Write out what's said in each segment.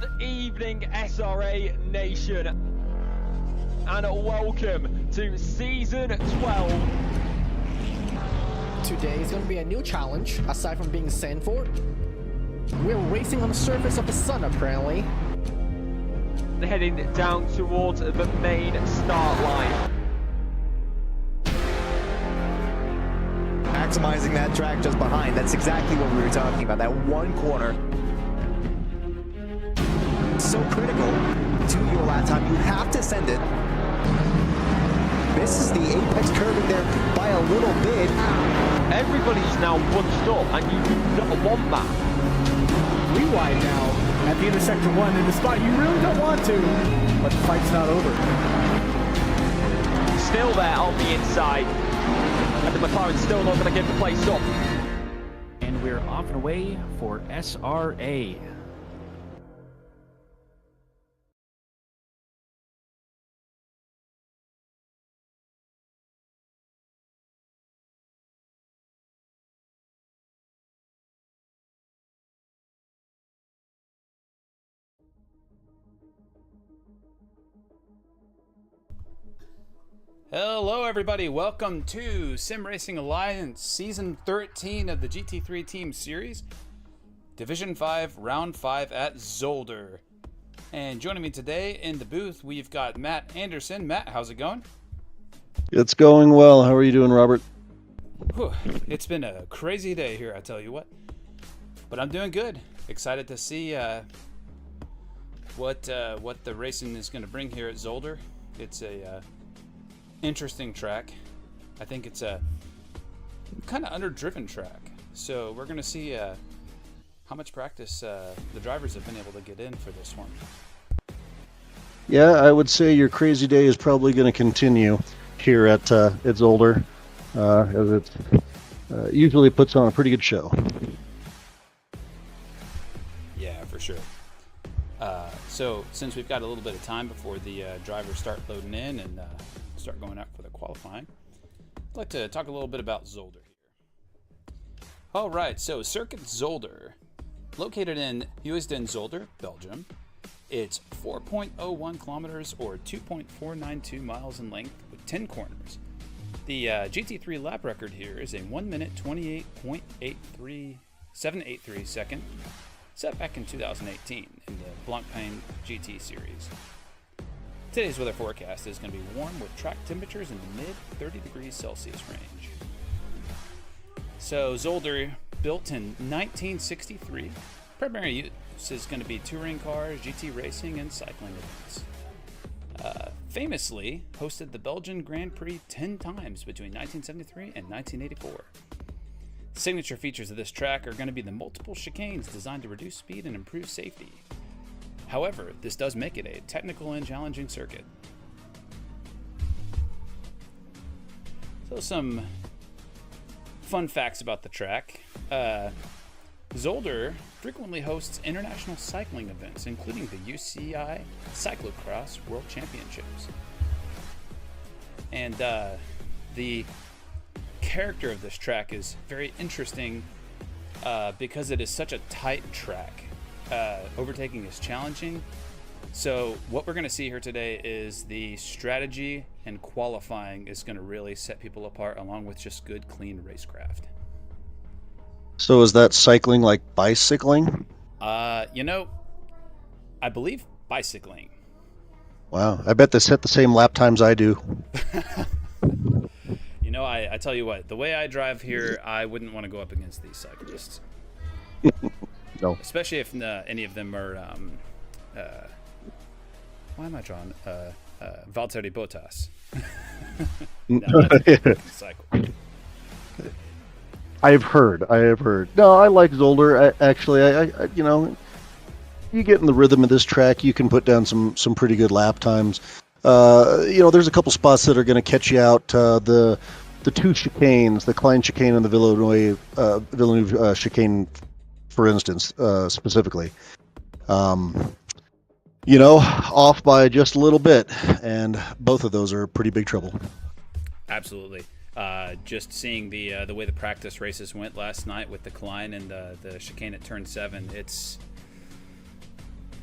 Good evening, SRA Nation, and welcome to Season 12. Today is going to be a new challenge, aside from being sand for. We're racing on the surface of the sun, apparently. They're heading down towards the main start line. Maximizing that track just behind. That's exactly what we were talking about. That one corner. So critical to your lap time. You have to send it. This is the apex curving there by a little bit. Everybody's now bunched up, and you do not want that. Rewind now at the intersection 1 in the spot you really don't want to, but the fight's not over. Still there on the inside, and the McLaren's still not going to give the place up. And we're off and away for SRA. Hello everybody, welcome to Sim Racing Alliance Season 13 of the GT3 Team Series, Division 5, Round 5 at Zolder. And joining me today in the booth, we've got Matt Anderson. Matt, how's it going? It's going well. How are you doing, Robert? Whew, it's been a crazy day here, I tell you what. But I'm doing good. Excited to see what the racing is going to bring here at Zolder. It's a interesting track. I think it's a kind of under-driven track, so we're going to see how much practice the drivers have been able to get in for this one. Yeah, I would say your crazy day is probably going to continue here at Zolder, as it usually puts on a pretty good show. Yeah, for sure. So since we've got a little bit of time before the drivers start loading in and start going out for the qualifying, I'd like to talk a little bit about Zolder here. All right, so Circuit Zolder, located in Zolder, Belgium. It's 4.01 kilometers or 2.492 miles in length with 10 corners. The GT3 lap record here is a 1 minute 28.783 second, set back in 2018 in the Blancpain GT Series. Today's weather forecast is going to be warm with track temperatures in the mid 30 degrees Celsius range. So Zolder, built in 1963, primary use is going to be touring cars, GT racing, and cycling events. Famously hosted the Belgian Grand Prix 10 times between 1973 and 1984. Signature features of this track are going to be the multiple chicanes designed to reduce speed and improve safety. However, this does make it a technical and challenging circuit. So some fun facts about the track. Zolder frequently hosts international cycling events, including the UCI Cyclocross World Championships. And the character of this track is very interesting because it is such a tight track. Overtaking is challenging. So what we're going to see here today is the strategy and qualifying is going to really set people apart, along with just good, clean racecraft. So is that cycling like bicycling? I believe bicycling. Wow, I bet they set the same lap times I do. I tell you what, the way I drive here, I wouldn't want to go up against these cyclists. No. Especially if any of them are, why am I drawing? Valtteri Bottas. No, that's cycle. I have heard. No, I like Zolder. I you get in the rhythm of this track, you can put down some pretty good lap times. There's a couple spots that are going to catch you out. The two chicanes, the Klein chicane and the Villeneuve chicane, for instance, specifically. Off by just a little bit, and both of those are pretty big trouble. Absolutely. Just seeing the way the practice races went last night with the Klein and the chicane at turn 7, it's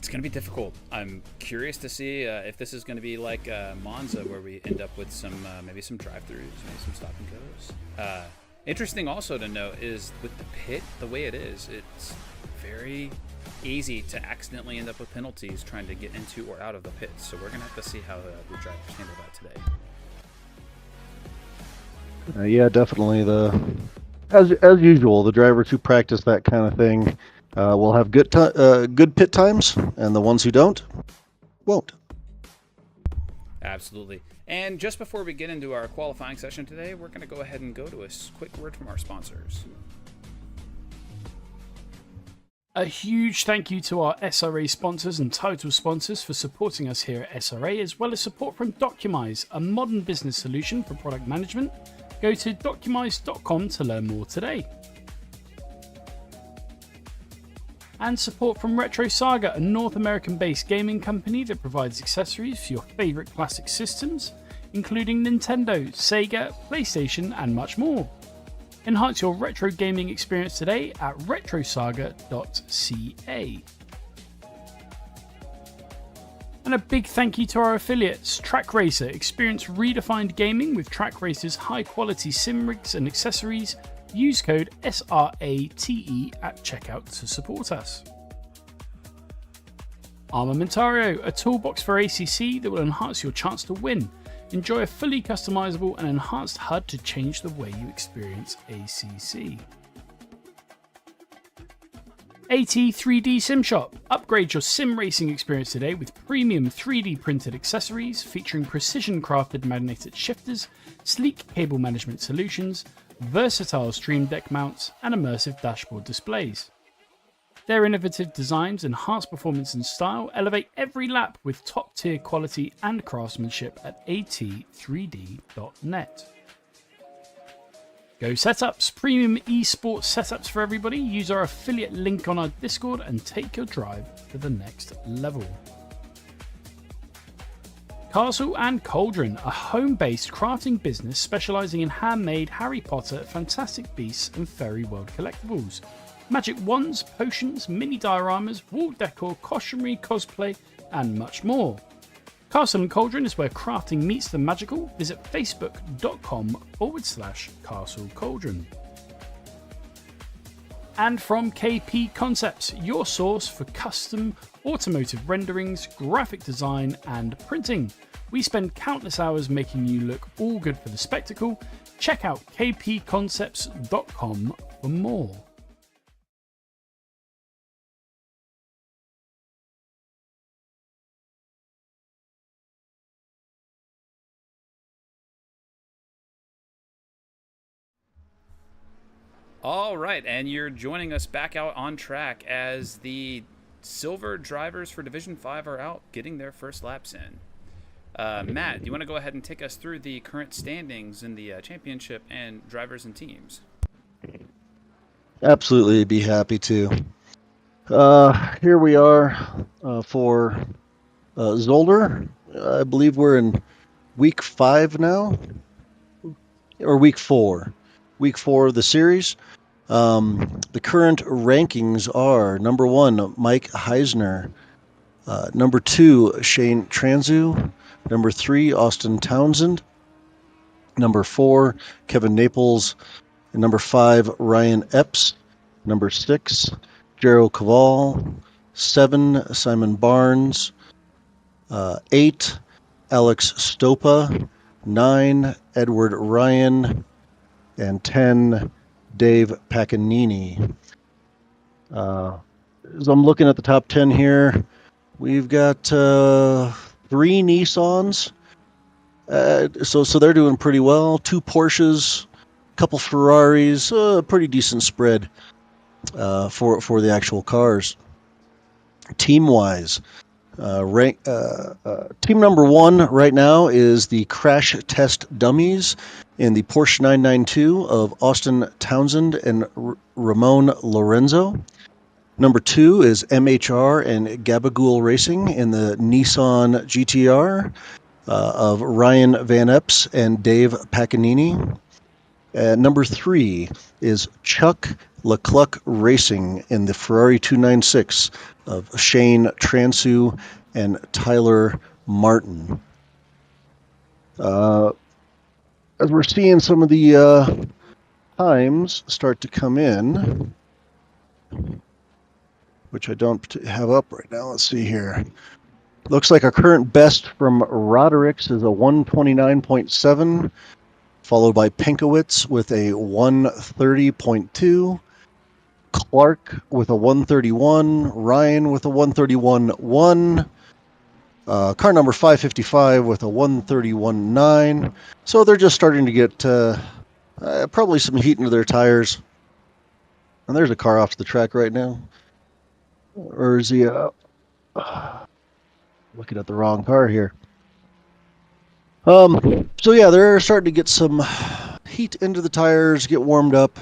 It's going to be difficult. I'm curious to see if this is going to be like Monza, where we end up with some maybe some drive-throughs, maybe some stop and goes. Interesting also to note is with the pit, the way it is, it's very easy to accidentally end up with penalties trying to get into or out of the pits. So we're going to have to see how the drivers handle that today. Yeah, definitely. As usual, the drivers who practice that kind of thing will have good pit times, and the ones who don't won't. Absolutely. And just before we get into our qualifying session today, we're going to go ahead and go to a quick word from our sponsors. A huge thank you to our SRA sponsors and title sponsors for supporting us here at SRA, as well as support from Documise, a modern business solution for product management. Go to documise.com to learn more today. And support from Retro Saga, a North American-based gaming company that provides accessories for your favourite classic systems, including Nintendo, Sega, PlayStation, and much more. Enhance your retro gaming experience today at retrosaga.ca. And a big thank you to our affiliates, Track Racer. Experience redefined gaming with Track Racer's high-quality sim rigs and accessories. Use code SRATE at checkout to support us. Armamentario, a toolbox for ACC that will enhance your chance to win. Enjoy a fully customizable and enhanced HUD to change the way you experience ACC. AT3D Sim Shop. Upgrade your sim racing experience today with premium 3D printed accessories featuring precision crafted magnetic shifters, sleek cable management solutions, versatile stream deck mounts, and immersive dashboard displays. Their innovative designs enhance performance and style, elevate every lap with top-tier quality and craftsmanship at at3d.net. Go Setups, premium esports setups for everybody. Use our affiliate link on our Discord and take your drive to the next level. Castle and Cauldron, a home-based crafting business specialising in handmade Harry Potter, Fantastic Beasts and Fairy World collectibles. Magic wands, potions, mini dioramas, wall decor, costumery, cosplay, and much more. Castle and Cauldron is where crafting meets the magical. Visit facebook.com/Castle Cauldron. And from KP Concepts, your source for custom automotive renderings, graphic design, and printing. We spend countless hours making you look all good for the spectacle. Check out kpconcepts.com for more. All right, and you're joining us back out on track as the silver drivers for Division 5 are out getting their first laps in. Matt, do you want to go ahead and take us through the current standings in the championship and drivers and teams? Absolutely, be happy to. Here we are for Zolder. I believe we're in week 5 now, or week 4. Week 4 of the series. The current rankings are number 1, Mike Heisner. Number 2, Shane Transu. Number 3, Austin Townsend. Number 4, Kevin Naples. And number 5, Ryan Epps. Number 6, Jero Caval. 7, Simon Barnes. 8, Alex Stopa. 9, Edward Ryan. And 10, Dave Pacanini. As I'm looking at the top 10 here, we've got 3 Nissans. So they're doing pretty well. 2 Porsches, a couple Ferraris, a pretty decent spread for the actual cars. Team-wise, team number 1 right now is the Crash Test Dummies in the Porsche 992 of Austin Townsend and Ramon Lorenzo. Number 2 is MHR and Gabagool Racing in the Nissan GTR of Ryan Van Epps and Dave Pacanini. Number 3 is Chuck Leclerc Racing in the Ferrari 296 of Shane Transu and Tyler Martin. As we're seeing some of the times start to come in, which I don't have up right now. Let's see here. Looks like our current best from Roderick's is a 129.7, followed by Pinkowitz with a 130.2, Clark with a 131, Ryan with a 131.1, car number 555 with a 131.9. So they're just starting to get probably some heat into their tires. And there's a car off the track right now. Or is he looking at the wrong car here? So yeah, they're starting to get some heat into the tires, get warmed up.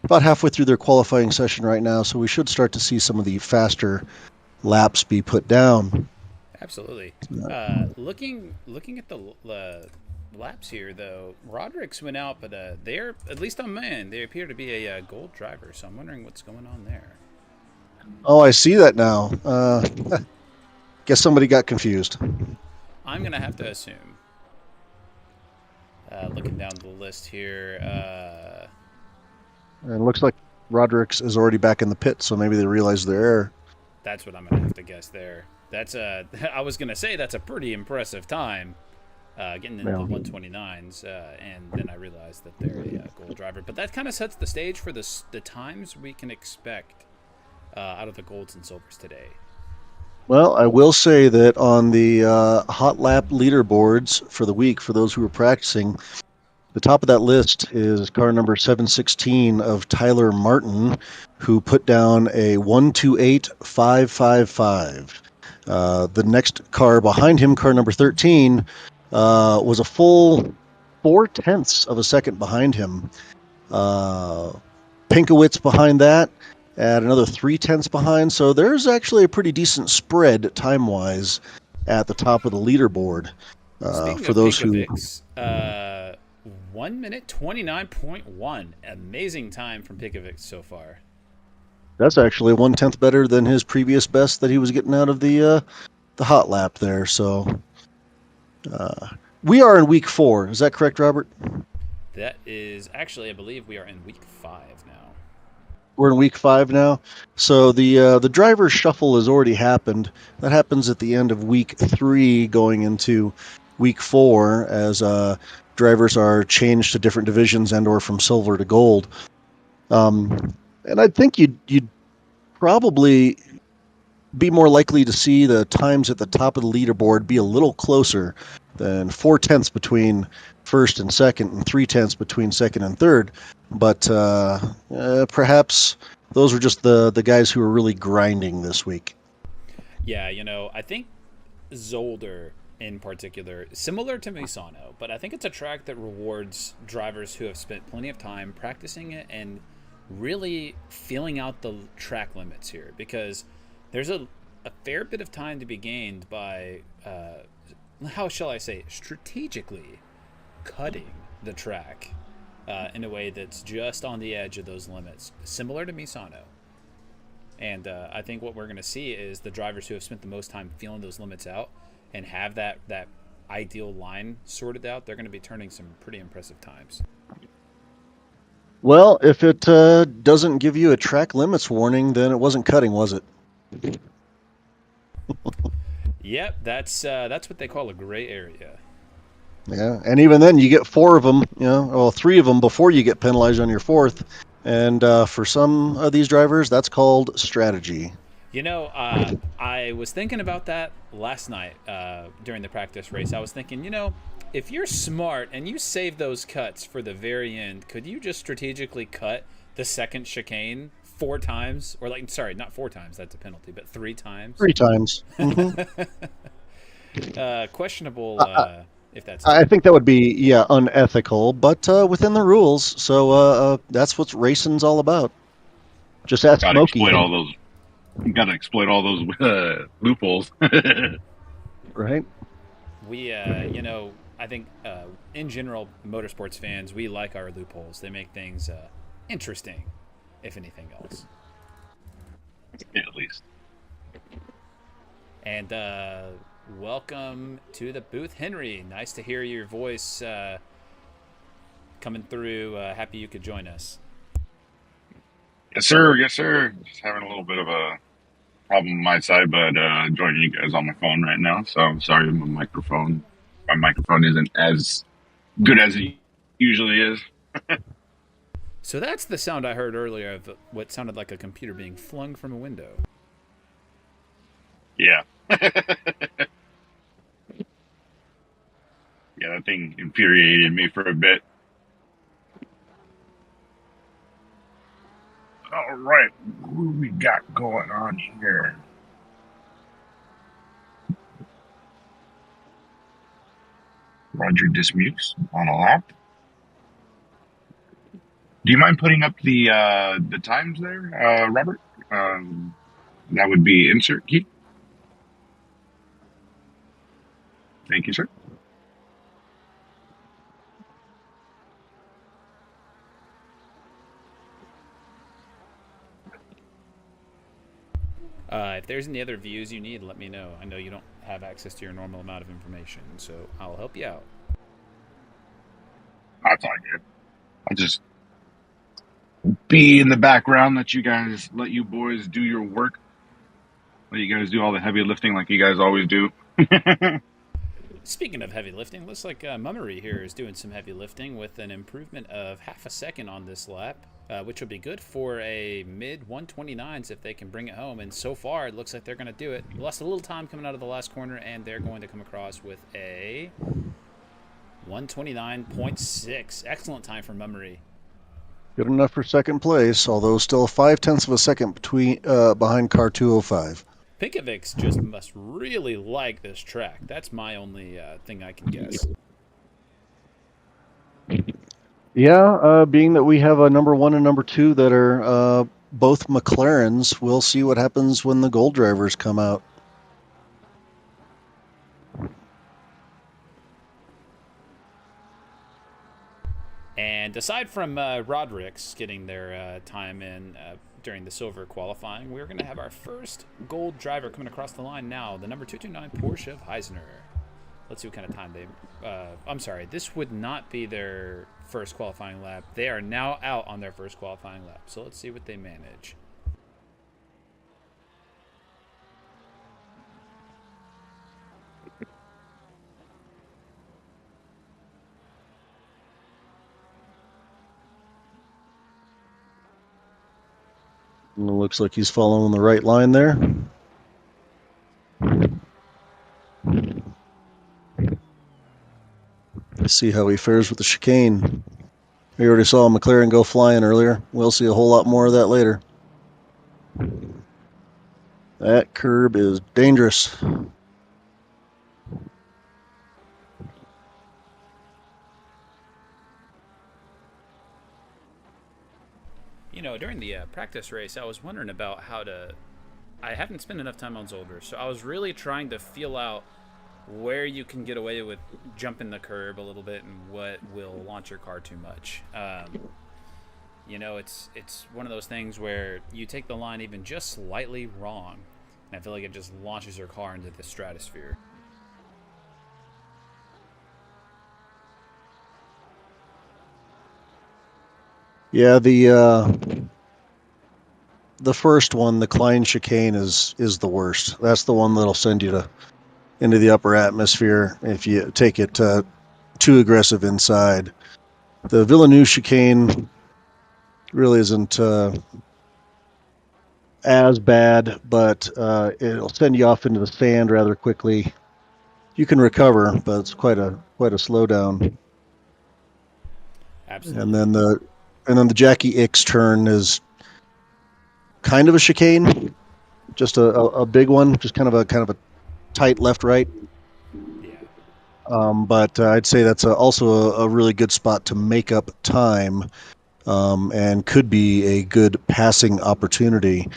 About halfway through their qualifying session right now, so we should start to see some of the faster laps be put down. Absolutely. Looking at the laps here, though, Roderick's went out, but they're, at least on man, they appear to be a gold driver, so I'm wondering what's going on there. Oh, I see that now. Guess somebody got confused. I'm going to have to assume. Looking down the list here. And it looks like Roderick's is already back in the pit, so maybe they realized their error. That's what I'm going to have to guess there. That's I was going to say that's a pretty impressive time, getting into the 129s, and then I realized that they're a gold driver. But that kind of sets the stage for the times we can expect out of the golds and silvers today. Well, I will say that on the hot lap leaderboards for the week, for those who were practicing, the top of that list is car number 716 of Tyler Martin, who put down a 128.555. The next car behind him, car number 13, was a full 0.4 of a second behind him. Pinkowitz behind that, at another 0.3 behind. So there's actually a pretty decent spread time-wise at the top of the leaderboard. For those who 1 minute 29.1. Amazing time from Pinkowitz so far. That's actually 1/10 better than his previous best that he was getting out of the hot lap there. So we are in week 4. Is that correct, Robert? That is actually, I believe we are in week 5 now. We're in week 5 now. So the driver shuffle has already happened. That happens at the end of week 3 going into week 4 as drivers are changed to different divisions and or from silver to gold. And I think you'd probably be more likely to see the times at the top of the leaderboard be a little closer than 0.4 between first and second and 0.3 between second and third. But perhaps those were just the guys who were really grinding this week. Yeah, I think Zolder in particular, similar to Misano, but I think it's a track that rewards drivers who have spent plenty of time practicing it and really feeling out the track limits here, because there's a fair bit of time to be gained by, how shall I say, strategically cutting the track in a way that's just on the edge of those limits, similar to Misano. And I think what we're going to see is the drivers who have spent the most time feeling those limits out and have that ideal line sorted out, they're going to be turning some pretty impressive times. Well, if it doesn't give you a track limits warning, then it wasn't cutting, was it? Yep, that's what they call a gray area. Yeah, and even then you get 4 of them, 3 of them before you get penalized on your 4th. And for some of these drivers, that's called strategy. I was thinking about that last night during the practice race. I was thinking, if you're smart and you save those cuts for the very end, could you just strategically cut the second chicane 4 times? Or sorry, not 4 times, that's a penalty, but 3 times? 3 times. Mm-hmm. Questionable if that's... I think that would be, unethical, but within the rules. So that's what racing's all about. Just ask Smokey. You got to exploit all those loopholes. Right. We, I think in general, motorsports fans, we like our loopholes. They make things interesting. if anything else. At least. And welcome to the booth, Henry. Nice to hear your voice coming through. Happy you could join us. Yes, sir. Yes, sir. Just having a little bit of a problem on my side, but joining you guys on my phone right now. So I'm sorry, my microphone isn't as good as it usually is. So that's the sound I heard earlier of what sounded like a computer being flung from a window. Yeah. Yeah, that thing infuriated me for a bit. All right, what do we got going on here? Roger dismutes on a lap. Do you mind putting up the times there, Robert? That would be insert key. Thank you, sir. If there's any other views you need, let me know. I know you don't have access to your normal amount of information, so I'll help you out. That's all good. I'll just be in the background, let you boys do your work. Let you guys do all the heavy lifting like you guys always do. Speaking of heavy lifting, looks like Mummery here is doing some heavy lifting with an improvement of half a second on this lap, which will be good for a mid 129s if they can bring it home. And so far, it looks like they're going to do it. Lost a little time coming out of the last corner, and they're going to come across with a 129.6. Excellent time for Mummery. Good enough for second place, although still 0.5 of a second behind car 205. Pinkovics just must really like this track. That's my only thing I can guess. Yeah, being that we have a number 1 and number 2 that are both McLarens, we'll see what happens when the gold drivers come out. And aside from Roderick's getting their time in during the silver qualifying, we're going to have our first gold driver coming across the line now, the number 229 Porsche of Heisner. Let's see what kind of time they... I'm sorry, this would not be their first qualifying lap. They are now out on their first qualifying lap, so let's see what they manage. And it looks like he's following the right line there. Let's see how he fares with the chicane. We already saw McLaren go flying earlier. We'll see a whole lot more of that later. That curb is dangerous. You know, during the practice race, I was wondering about how to... I haven't spent enough time on Zolder, so I was really trying to feel out where you can get away with jumping the curb a little bit and what will launch your car too much. You know, it's one of those things where you take the line even just slightly wrong, and I feel like it just launches your car into the stratosphere. Yeah, the first one, the Klein chicane, is the worst. That's the one that'll send you into the upper atmosphere if you take it too aggressive inside. The Villeneuve chicane really isn't as bad, but it'll send you off into the sand rather quickly. You can recover, but it's quite a slowdown. Absolutely. And then the Jackie X turn is kind of a chicane, just a big one, just kind of a tight left-right. Yeah. But I'd say that's also a really good spot to make up time, and could be a good passing opportunity.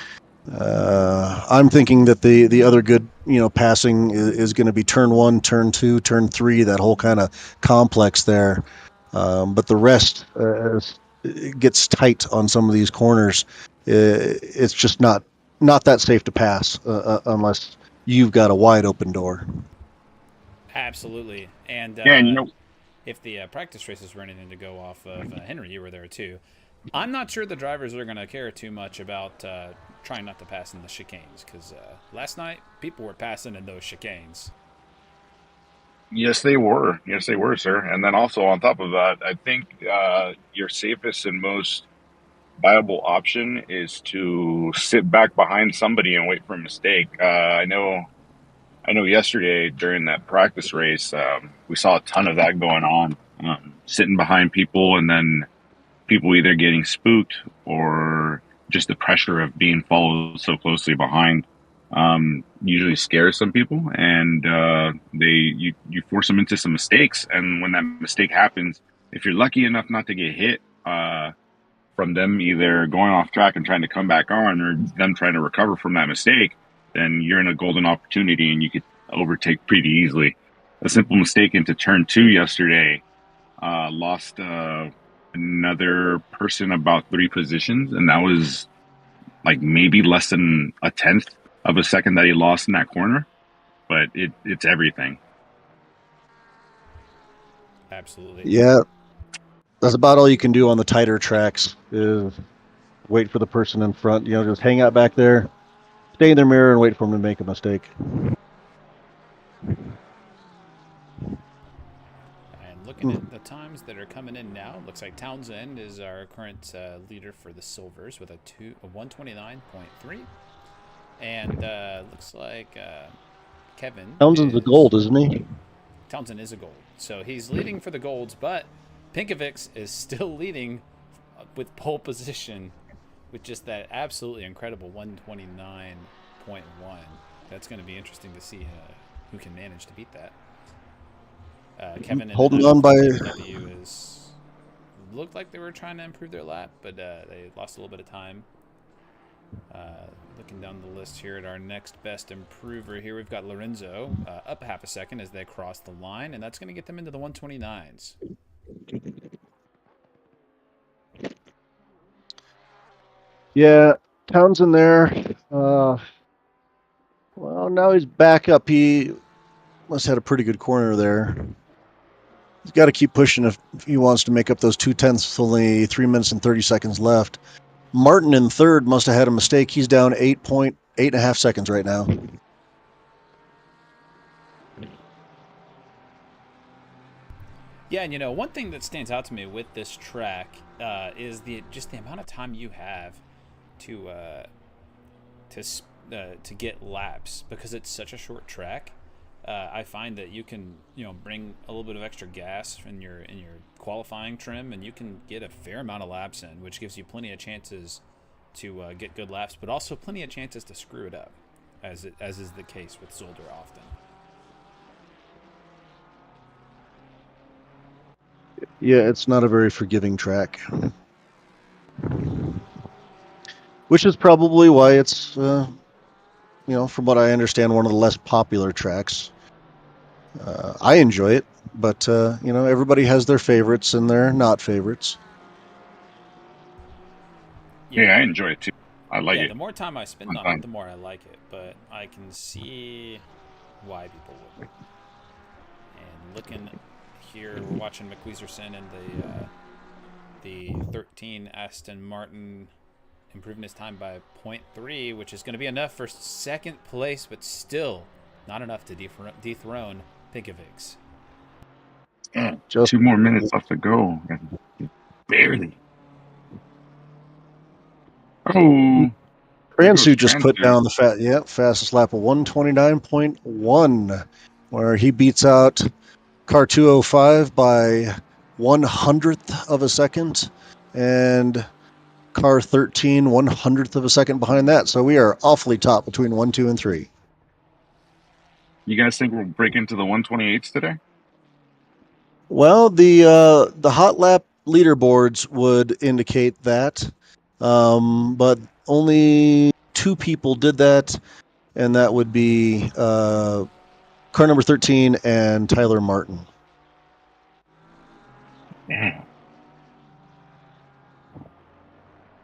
I'm thinking that the other good passing is going to be turn 1, turn 2, turn 3, that whole kind of complex there. But the rest, it gets tight on some of these corners, it's just not that safe to pass unless you've got a wide open door. Absolutely. And Yeah, and if the practice races were anything to go off of, Henry, you were there too. I'm not sure the drivers are going to care too much about trying not to pass in the chicanes, because last night people were passing in those chicanes. Yes, they were. Yes, they were, sir. And then also on top of that, I think your safest and most viable option is to sit back behind somebody and wait for a mistake. I know yesterday during that practice race, we saw a ton of that going on, sitting behind people, and then people either getting spooked or just the pressure of being followed so closely behind usually scares some people, and you force them into some mistakes. And when that mistake happens, if you're lucky enough not to get hit from them either going off track and trying to come back on, or them trying to recover from that mistake, then you're in a golden opportunity and you could overtake pretty easily. A simple mistake into turn 2 yesterday lost another person about 3 positions, and that was like maybe less than a tenth of a second that he lost in that corner, but it's everything. Absolutely. Yeah, that's about all you can do on the tighter tracks is wait for the person in front. Just hang out back there, stay in their mirror, and wait for them to make a mistake. And looking at the times that are coming in now, looks like Townsend is our current leader for the silvers with a 129.3. And looks like Kevin. Townsend's a gold, isn't he? Townsend is a gold. So he's leading for the golds, but Pinkovics is still leading with pole position with just that absolutely incredible 129.1. That's going to be interesting to see who can manage to beat that. Kevin and holding on by W looked like they were trying to improve their lap, but they lost a little bit of time. Looking down the list here at our next best improver here, we've got Lorenzo up half a second as they cross the line, and that's going to get them into the 129s. Yeah, Townsend there. Well, now he's back up. He must have had a pretty good corner there. He's got to keep pushing if he wants to make up those 2/10 with only 3 minutes and 30 seconds left. Martin in third must have had a mistake. He's down 8.5 seconds right now. Yeah, and one thing that stands out to me with this track is the amount of time you have to get laps, because it's such a short track. I find that you can bring a little bit of extra gas in your qualifying trim, and you can get a fair amount of laps in, which gives you plenty of chances to get good laps, but also plenty of chances to screw it up, as is the case with Zolder often. Yeah, it's not a very forgiving track, which is probably why it's from what I understand, one of the less popular tracks. I enjoy it, but everybody has their favorites and their not favorites. Yeah, I enjoy it too. I like it. The more time I spend on it, the more I like it, but I can see why people wouldn't. And looking here, we're watching McWeezerson and the 13 Aston Martin improving his time by 0.3, which is going to be enough for second place, but still not enough to dethrone Pinkovics. Yeah, just 2 more minutes left to go. Barely. Oh. Pransu just put down the fastest lap of 129.1, where he beats out car 205 by 1/100th of a second, and car 13 1/100th of a second behind that. So we are awfully top between 1, 2, and 3. You guys think we'll break into the 128s today? Well, the hot lap leaderboards would indicate that, but only 2 people did that, and that would be car number 13 and Tyler Martin. Yeah.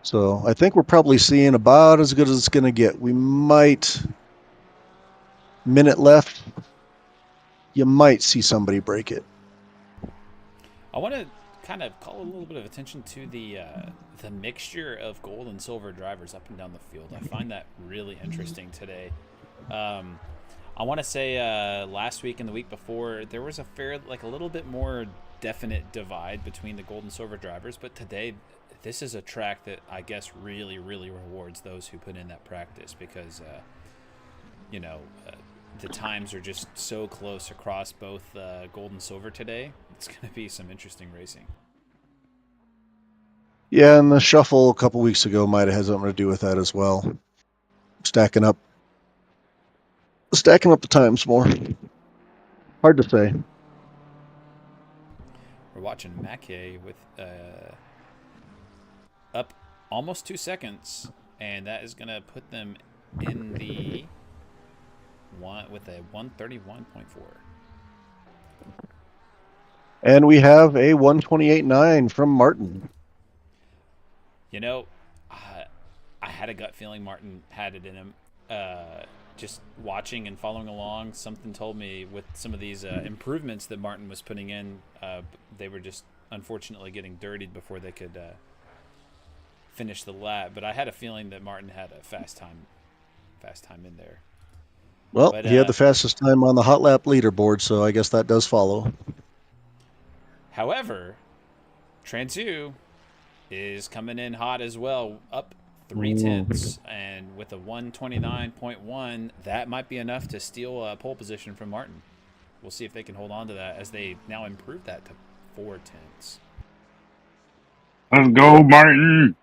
So I think we're probably seeing about as good as it's going to get. We might, minute left, you might see somebody break it. I want to kind of call a little bit of attention to the mixture of gold and silver drivers up and down the field. I find that really interesting today. I want to say last week and the week before there was a little bit more definite divide between the gold and silver drivers, but today this is a track that I guess really rewards those who put in that practice, because the times are just so close across both gold and silver today. It's going to be some interesting racing. Yeah, and the shuffle a couple weeks ago might have had something to do with that as well. Stacking up the times more. Hard to say. We're watching Mackay with up almost 2 seconds, and that is going to put them in the one with a 131.4. And we have a 128.9 from Martin. I had a gut feeling Martin had it in him. Just watching and following along, something told me with some of these improvements that Martin was putting in, they were just unfortunately getting dirtied before they could finish the lap. But I had a feeling that Martin had a fast time in there. Well, he had the fastest time on the hot lap leaderboard, so I guess that does follow. However, Transu is coming in hot as well, up 0.3, and with a 129.1, that might be enough to steal a pole position from Martin. We'll see if they can hold on to that as they now improve that to 0.4. Let's go, Martin.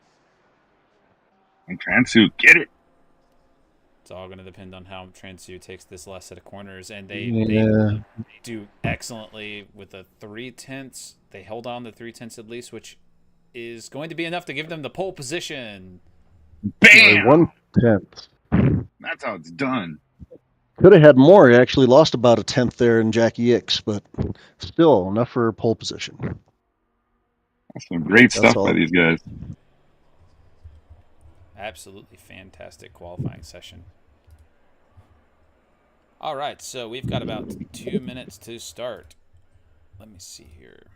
And Transu, get it. It's all going to depend on how Transu takes this last set of corners, and they do excellently with the 0.3. They hold on to 0.3 at least, which is going to be enough to give them the pole position. Bam! 1/10. That's how it's done. Could have had more. He actually lost about 1/10 there in Jackie Ix, but still enough for pole position. That's some great stuff by these guys. Absolutely fantastic qualifying session. All right, so we've got about 2 minutes to start. Let me see here.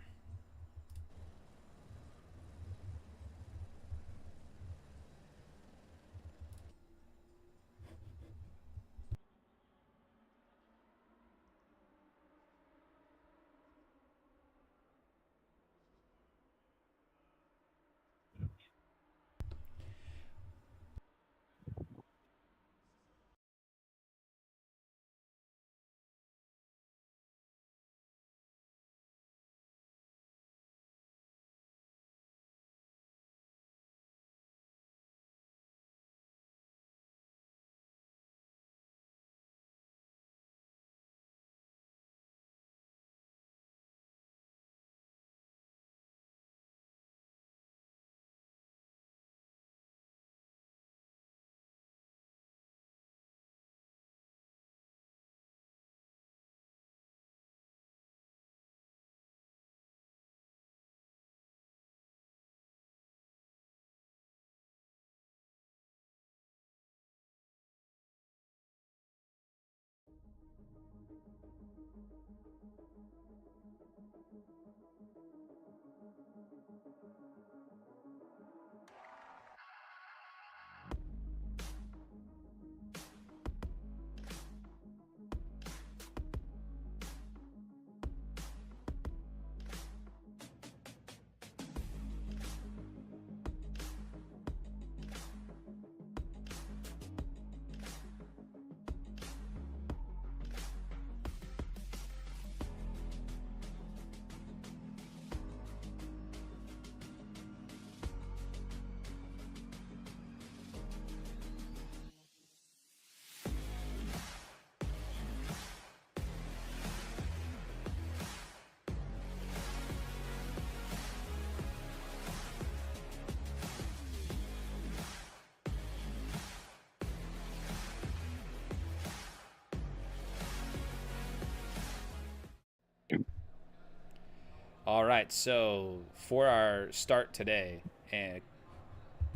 All right, so for our start today, and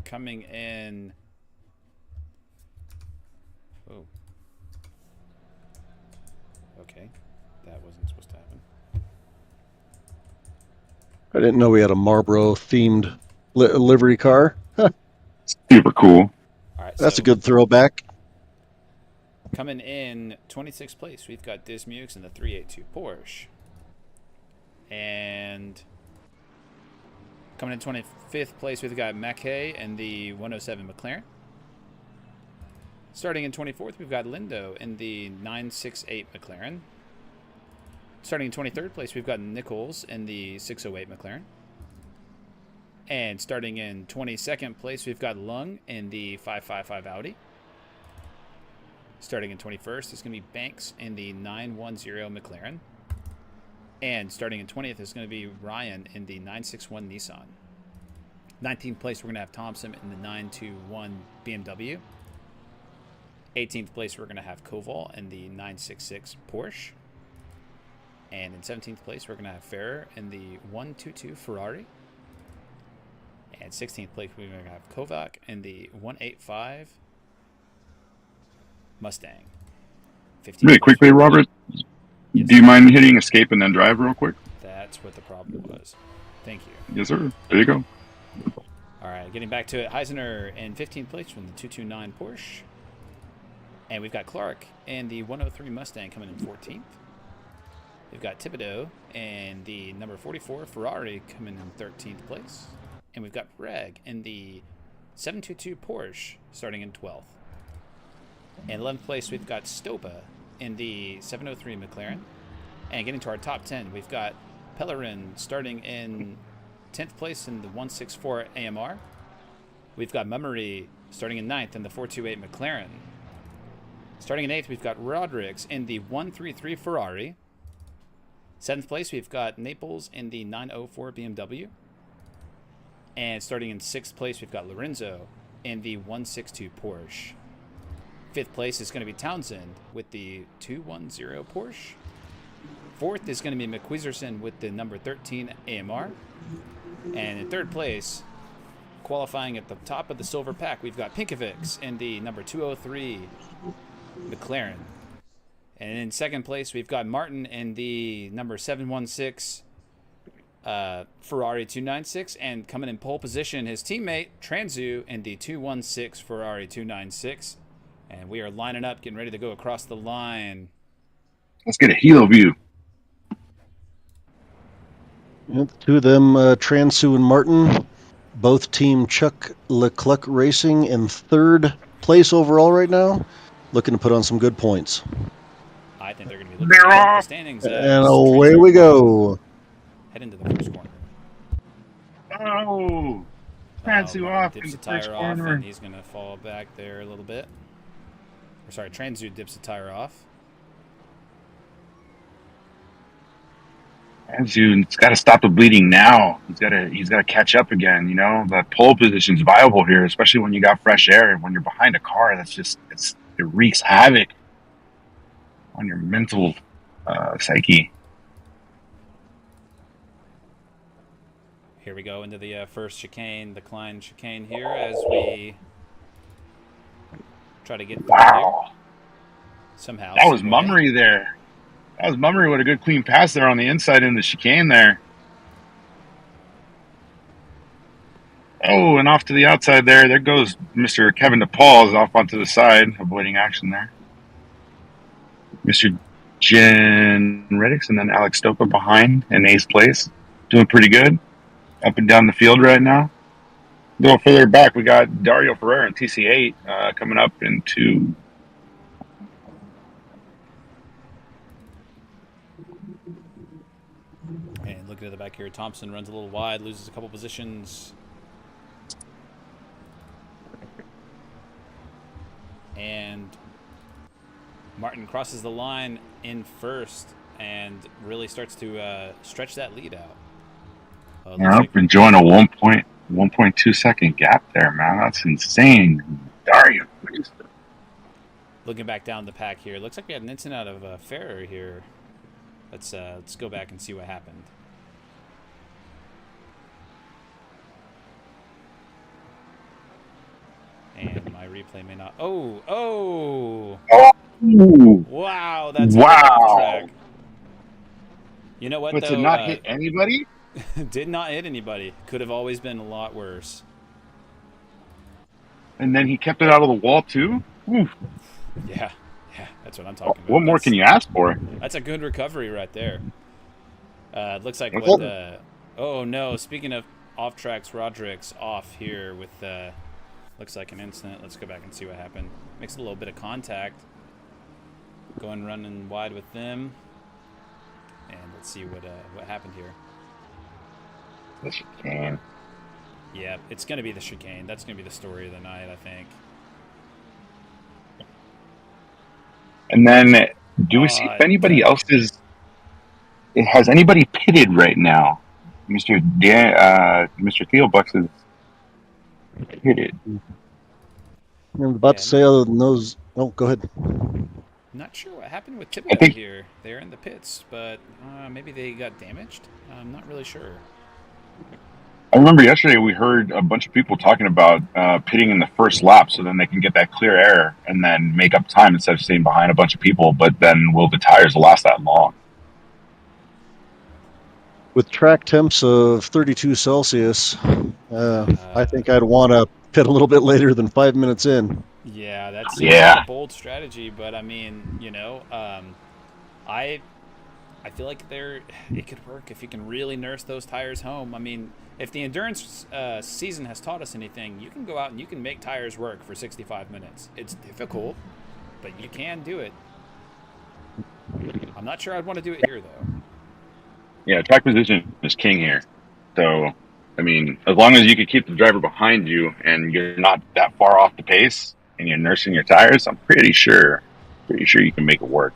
coming in. Oh. Okay. That wasn't supposed to happen. I didn't know we had a Marlboro-themed livery car. Super cool. All right, That's so a good throwback. coming in 26th place, we've got Dismukes in the 382 Porsche. And coming in 25th place, we've got Mackay and the 107 McLaren. Starting in 24th, we've got Lindo in the 968 McLaren. Starting in 23rd place, we've got Nichols in the 608 McLaren. And starting in 22nd place, we've got Lung in the 555 Audi. Starting in 21st, it's going to be Banks in the 910 McLaren. And starting in 20th is going to be Ryan in the 961 Nissan. 19th place, we're going to have Thompson in the 921 BMW. 18th place, we're going to have Koval in the 966 Porsche. And in 17th place, we're going to have Ferrer in the 122 Ferrari. And 16th place, we're going to have Kovac in the 185 Mustang. Really quickly, Robert, Yes. do you mind hitting escape and then drive real quick? That's what the problem was. Thank you. Yes, sir. There you go. All right, getting back to it, Heisner in 15th place from the 229 Porsche. And we've got Clark in the 103 Mustang coming in 14th. We've got Thibodeau and the number 44 Ferrari coming in 13th place. And we've got Reg in the 722 Porsche starting in 12th. And 11th place, we've got Stopa in the 703 McLaren. And getting to our top 10, we've got Pellerin starting in 10th place in the 164 AMR. We've got Mummery starting in 9th in the 428 McLaren. Starting in 8th, we've got Rodericks in the 133 Ferrari. 7th place, we've got Naples in the 904 BMW. And starting in 6th place, we've got Lorenzo in the 162 Porsche. 5th place is going to be Townsend with the 210 Porsche. 4th is going to be McQuizerson with the number 13 AMR. And in 3rd place, qualifying at the top of the silver pack, we've got Pinkovics in the number 203 McLaren. And in 2nd place, we've got Martin in the number 716 Ferrari 296. And coming in pole position, his teammate, Transu, in the 216 Ferrari 296. And we are lining up, getting ready to go across the line. Let's get a helo view. Yep, two of them, Transu and Martin, both team Chuck Leclerc Racing in 3rd place overall right now, looking to put on some good points. I think they're going to be looking at the standings. And away we go. Head into the first corner. Oh, Transu off in Dips the the tire first off, corner. and he's going to fall back there a little bit. Or sorry, Transu dips the tire off. Transu's got to stop the bleeding now. He's got to catch up again. You know, the pole position's viable here, especially when you got fresh air and when you're behind a car. It wreaks havoc on your mental psyche. Here we go into the first chicane, the Klein chicane here as we try to get through Wow. here. Somehow. That was some way. Mummery there. That was Mummery with a good clean pass there on the inside in the chicane there. Oh, and off to the outside there. There goes Mr. Kevin DePaul off onto the side, avoiding action there. Mr. Jen Reddix and then Alex Stopa behind in 8th place. Doing pretty good. Up and down the field right now. A little further back, we got Dario Ferrer in TC8 coming up into... And looking at the back here, Thompson runs a little wide, loses a couple positions. And Martin crosses the line in first and really starts to stretch that lead out. Yep, enjoying a 1.2 second gap there, man. That's insane. Dario. Looking back down the pack here, looks like we had an incident out of Ferrer here. Let's go back and see what happened. my replay may not. Oh, oh! Ooh. Wow, that's really off track. You know what, But though? to not hit anybody? Did not hit anybody. Could have always been a lot worse. And then he kept it out of the wall, too? Oof. Yeah, that's what I'm talking about. What more can you ask for? That's a good recovery right there. It looks like What's what... that? oh, no, speaking of off tracks, Roderick's off here with... looks like an incident. Let's go back and see what happened. Makes a little bit of contact. Going running wide with them. And let's see what happened here. The chicane. Yeah, it's going to be the chicane. That's going to be the story of the night, I think. And then, do we see if anybody else is... Has anybody pitted right now? Mr. Theo Bucks is pitted. I'm about to say, other than those... Oh, go ahead. Not sure what happened with Thibodeau here. They're in the pits, but maybe they got damaged? I'm not really sure. I remember yesterday we heard a bunch of people talking about pitting in the first lap so then they can get that clear air and then make up time instead of staying behind a bunch of people, but then will the tires last that long? With track temps of 32 Celsius, I think I'd want to pit a little bit later than 5 minutes in. Yeah, that's a bold strategy, but I mean, you know, I feel like it could work if you can really nurse those tires home. I mean, if the endurance season has taught us anything, you can go out and you can make tires work for 65 minutes. It's difficult, but you can do it. I'm not sure I'd want to do it here, though. Yeah, track position is king here. So, I mean, as long as you can keep the driver behind you and you're not that far off the pace and you're nursing your tires, I'm pretty sure you can make it work.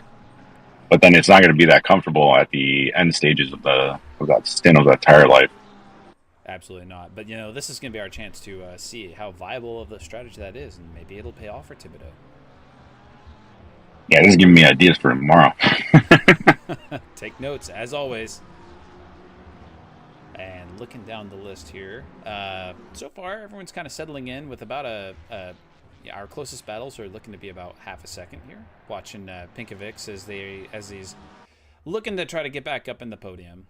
But then it's not going to be that comfortable at the end stages of that stint of that tire life. Absolutely not. But, you know, this is going to be our chance to see how viable of a strategy that is, and maybe it'll pay off for Thibodeau. Yeah, this is giving me ideas for tomorrow. Take notes, as always. And looking down the list here, so far everyone's kind of settling in with about our closest battles are looking to be about half a second here. Watching Pinkovics as he's looking to try to get back up in the podium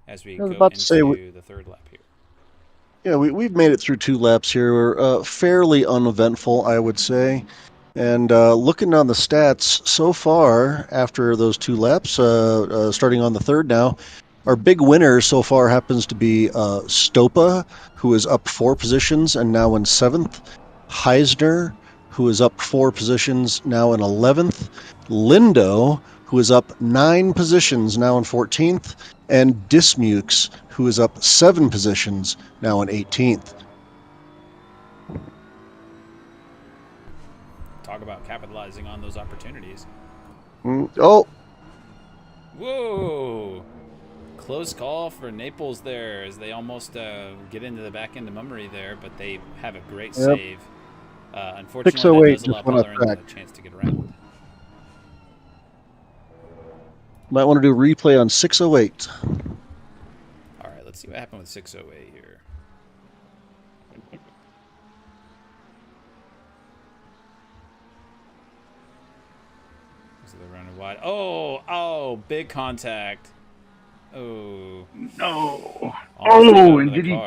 as we go into the third lap here. Yeah, we've made it through 2 laps here. We're fairly uneventful, I would say. And looking on the stats so far after those 2 laps, starting on the third now, our big winner so far happens to be Stopa, who is up 4 positions and now in 7th. Heisner, who is up 4 positions, now in 11th. Lindo, who is up 9 positions, now in 14th. And Dismukes, who is up 7 positions, now in 18th. Talk about capitalizing on those opportunities. Oh! Whoa! Close call for Naples there as they almost get into the back end of Mummery there, but they have a great save. Unfortunately, that does allow Butler a chance to get around. Might want to do a replay on 608. All right, let's see what happened with 608 here. So they're running wide. Oh, big contact. Oh. No. Oh, and did he...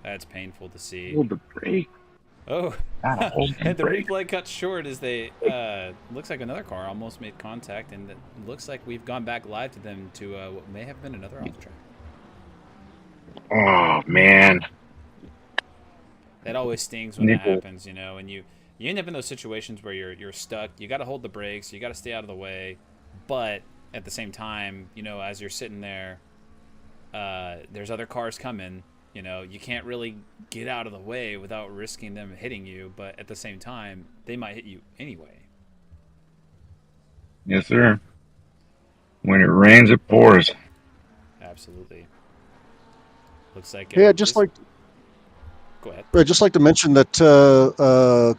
That's painful to see. Hold the brake. Oh. And the replay cut short as they... looks like another car almost made contact, and it looks like we've gone back live to them to what may have been another off-track. Oh, man. That always stings when that happens, you know, and you end up in those situations where you're stuck. You got to hold the brakes. You got to stay out of the way. But at the same time, you know, as you're sitting there, there's other cars coming. You know, you can't really get out of the way without risking them hitting you. But at the same time, they might hit you anyway. Yes, sir. When it rains, it pours. Absolutely. Looks like... Yeah, just like... Go ahead. I'd just like to mention that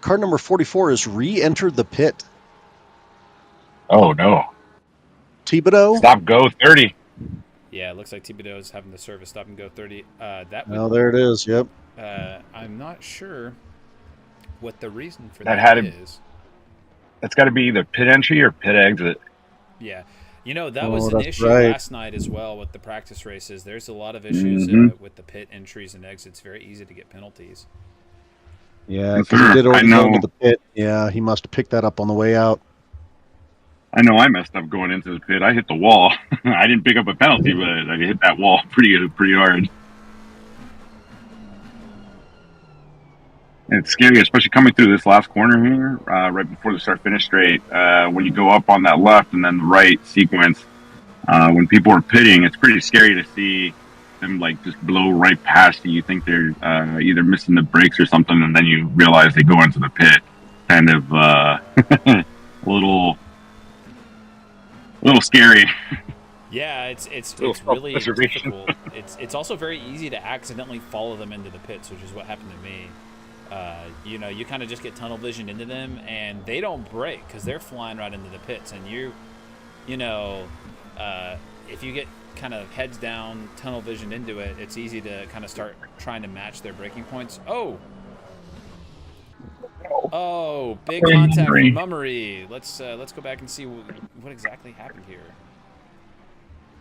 car number 44 has re-entered the pit. Oh, no. Thibodeau? Stop go 30. Yeah, it looks like Thibodeau is having the service stop and go 30. Oh, there it is, yep. I'm not sure what the reason for That that had is. That's got to be either pit entry or pit exit. Yeah. You know, that Oh, was an that's issue right. last night as well with the practice races. There's a lot of issues with the pit entries and exits. Very easy to get penalties. Yeah, because he did I already go into know. the pit. Yeah, he must have picked that up on the way out. I know I messed up going into the pit. I hit the wall. I didn't pick up a penalty, but I hit that wall pretty hard. And it's scary, especially coming through this last corner here, right before the start-finish straight. When you go up on that left and then the right sequence, when people are pitting, it's pretty scary to see them like just blow right past you. You think they're either missing the brakes or something, and then you realize they go into the pit. Kind of a little scary. Yeah, it's really difficult. It's also very easy to accidentally follow them into the pits, which is what happened to me. You know, you kind of just get tunnel vision into them, and they don't brake because they're flying right into the pits. And you know, if you get kind of heads down, tunnel vision into it, it's easy to kind of start trying to match their braking points. Oh, big contact from Mummery. Let's go back and see what exactly happened here.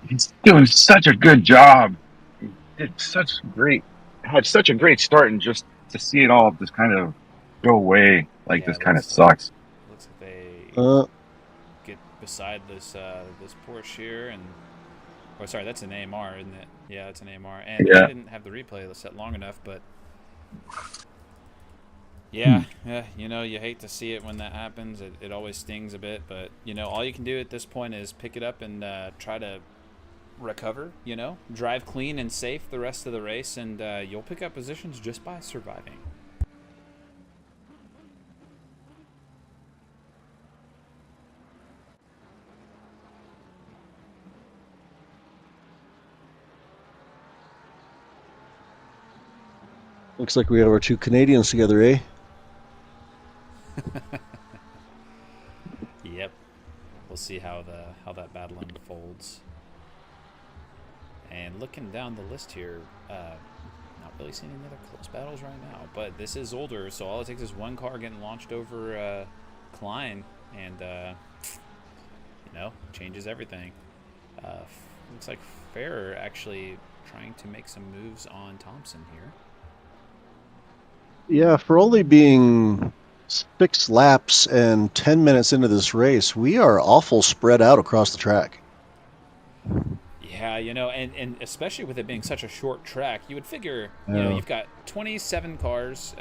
He's doing such a good job. He had such a great start, and just to see it all just kind of go away like this kind of sucks. Looks like they get beside this Porsche here, and sorry, that's an AMR, isn't it? Yeah, it's an AMR, and I didn't have the replay set long enough, but yeah, you know, you hate to see it when that happens. It always stings a bit, but you know, all you can do at this point is pick it up and try to recover, you know, drive clean and safe the rest of the race, and you'll pick up positions just by surviving. Looks like we have our two Canadians together, eh? Yep. We'll see how that battle unfolds. And looking down the list here, not really seeing any other close battles right now. But this is Zolder, so all it takes is one car getting launched over Klein, and you know, changes everything. Looks like Ferrer actually trying to make some moves on Thompson here. Yeah, for only being 6 laps and 10 minutes into this race, we are awful spread out across the track. Yeah, you know, and especially with it being such a short track, you would figure, you know, you've got 26 cars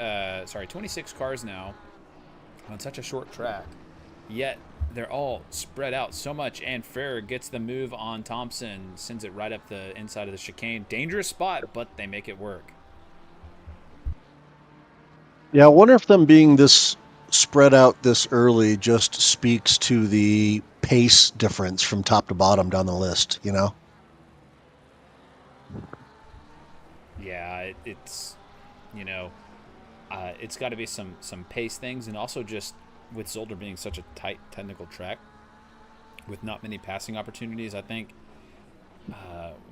now on such a short track, yet they're all spread out so much, and Ferrer gets the move on Thompson, sends it right up the inside of the chicane. Dangerous spot, but they make it work. Yeah, I wonder if them being this spread out this early just speaks to the pace difference from top to bottom down the list, you know? Yeah, it's, you know, it's got to be some pace things, and also just with Zolder being such a tight technical track with not many passing opportunities, I think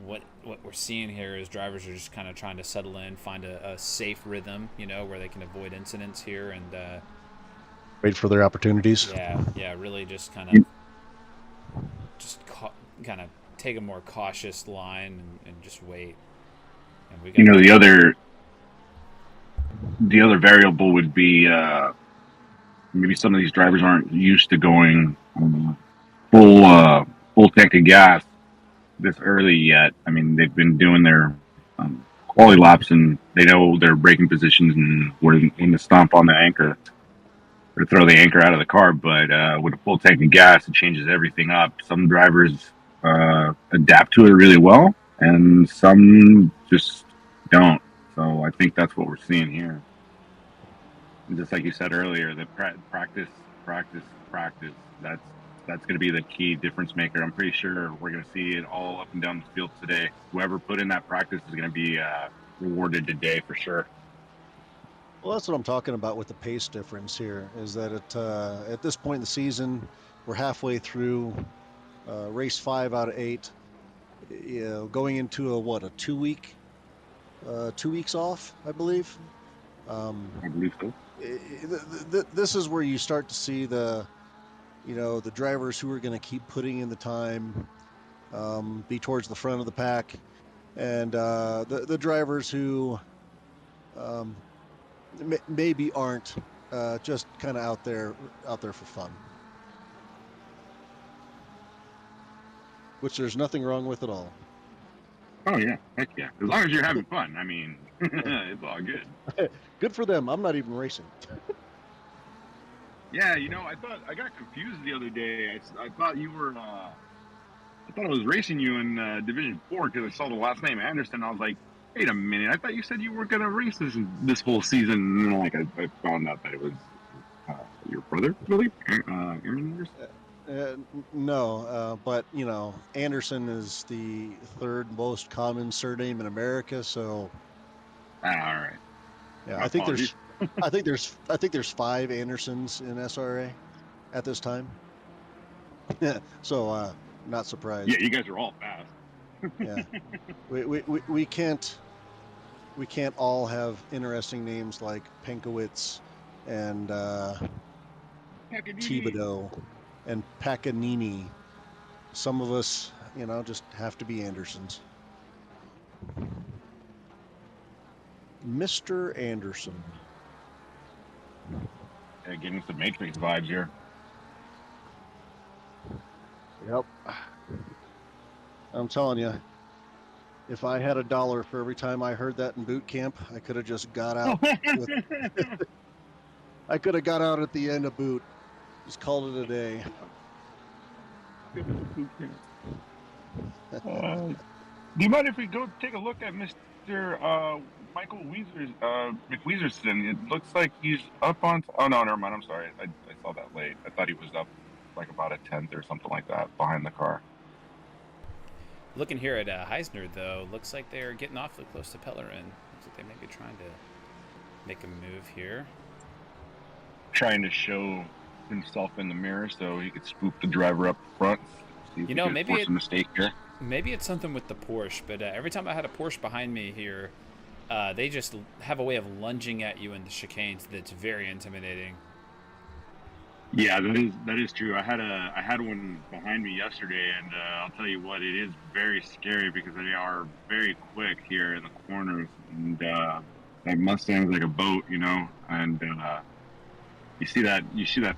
what we're seeing here is drivers are just kind of trying to settle in, find a safe rhythm, you know, where they can avoid incidents here and wait for their opportunities. Yeah, really just kind of take a more cautious line and just wait. And we got, you know, the other variable would be maybe some of these drivers aren't used to going full tank of gas this early yet. I mean, they've been doing their quality laps, and they know their braking positions and when to stomp on the anchor or throw the anchor out of the car. But with a full tank of gas, it changes everything up. Some drivers adapt to it really well, and some just don't. So I think that's what we're seeing here. And just like you said earlier, the practice. That's going to be the key difference maker. I'm pretty sure we're going to see it all up and down the field today. Whoever put in that practice is going to be rewarded today for sure. Well, that's what I'm talking about with the pace difference here, is that at this point in the season, we're halfway through race 5 out of 8, you know, going into a 2-week 2 weeks off, I believe. I believe so. This is where you start to see the drivers who are going to keep putting in the time, be towards the front of the pack, and the drivers who maybe aren't, just kind of out there for fun, which there's nothing wrong with at all. Oh yeah, heck yeah! As long as you're having fun, I mean, it's all good. Good for them. I'm not even racing. Yeah, I thought I got confused the other day. I thought you were. I thought I was racing you in Division 4 because I saw the last name Anderson. I was like, wait a minute! I thought you said you were gonna race this whole season. And then, I found out that it was your brother, really, Aaron Anderson. No, but Anderson is the third most common surname in America. So, all right. Yeah, I think there's 5 Andersons in SRA at this time. So, not surprised. Yeah, you guys are all fast. Yeah, we can't all have interesting names like Penkowitz and Thibodeau and Paganini. Some of us, just have to be Andersons. Mr. Anderson. Yeah, getting some Matrix vibes here. Yep. I'm telling you, if I had $1 for every time I heard that in boot camp, I could have just got out. I could have got out at the end of boot. Just called it a day. Do you mind if we go take a look at Mr. Michael McWeezerson? It looks like he's up on. Oh no, never mind. I'm sorry. I saw that late. I thought he was up like about a 10th or something like that behind the car. Looking here at Heisner, though, looks like they're getting awfully close to Pellerin. Looks like they may be trying to make a move here. Trying to show himself in the mirror so he could spook the driver up front. See if maybe force a mistake here. Maybe it's something with the Porsche, but every time I had a Porsche behind me here, they just have a way of lunging at you in the chicanes that's very intimidating. Yeah, that is true. I had one behind me yesterday, and I'll tell you what, it is very scary because they are very quick here in the corners, and that Mustang's like a boat, and you see that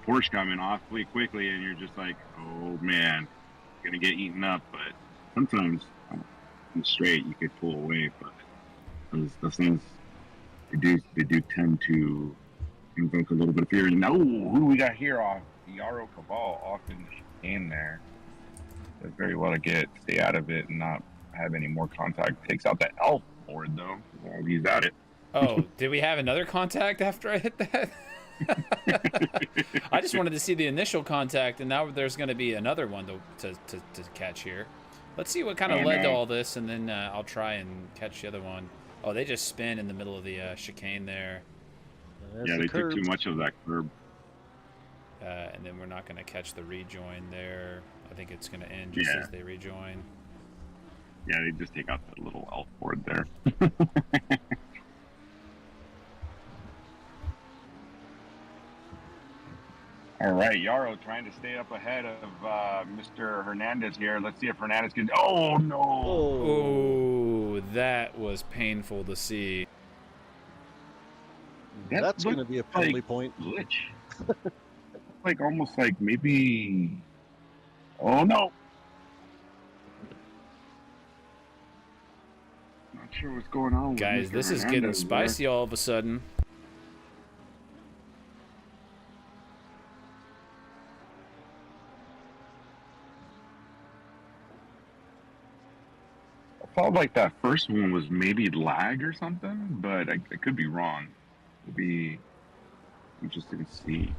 Porsche coming awfully quickly, and you're just like, oh man, you're gonna get eaten up. But sometimes in straight you could pull away, but those things they do tend to invoke a little bit of fear. Who we got here off Yarrow Cabal off in the chicane there. Does very well to stay out of it and not have any more contact. Takes out that elf board though. While he's at it. Oh, did we have another contact after I hit that? I just wanted to see the initial contact, and now there's going to be another one to catch here. Let's see what kind of led to all this, and then I'll try and catch the other one. Oh, they just spin in the middle of the chicane there. Yeah, they took too much of that curb. And then we're not going to catch the rejoin there. I think it's going to end just as they rejoin. Yeah, they just take out that little elf board there. All right, Yarrow trying to stay up ahead of Mr. Hernandez here. Let's see if Hernandez can... Oh, no! Oh, that was painful to see. That's going to be a penalty point. Glitch. Like almost like maybe... Oh, no! Not sure what's going on with Guys, Mr. this is getting spicy all of a sudden. I felt like that first one was maybe lag or something, but I could be wrong. It'll be interesting to see.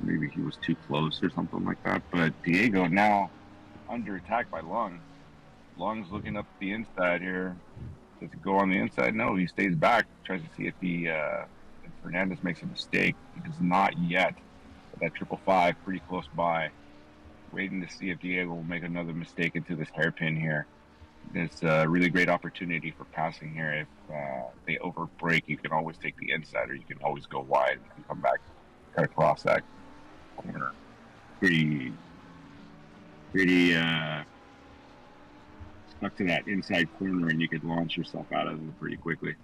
Maybe he was too close or something like that. But Diego now under attack by Lung. Lung's looking up the inside here. Does he go on the inside? No, he stays back. Tries to see if Fernandez makes a mistake. He does not yet. But that 555 pretty close by. Waiting to see if Diego will make another mistake into this hairpin here. it's a really great opportunity for passing here. If they overbreak, you can always take the inside, or you can always go wide and come back, cut across that corner. Pretty stuck to that inside corner, and you could launch yourself out of it pretty quickly.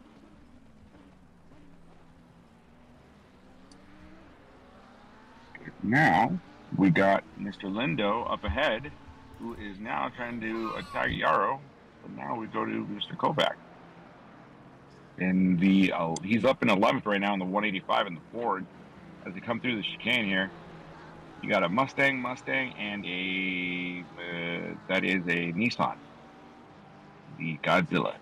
Now we got Mr. Lindo up ahead, who is now trying to attack Yarrow. But now we go to Mr. Kovac. And he's up in 11th right now in the 185 in the Ford. As they come through the chicane here, you got a Mustang, and that is a Nissan, the Godzilla.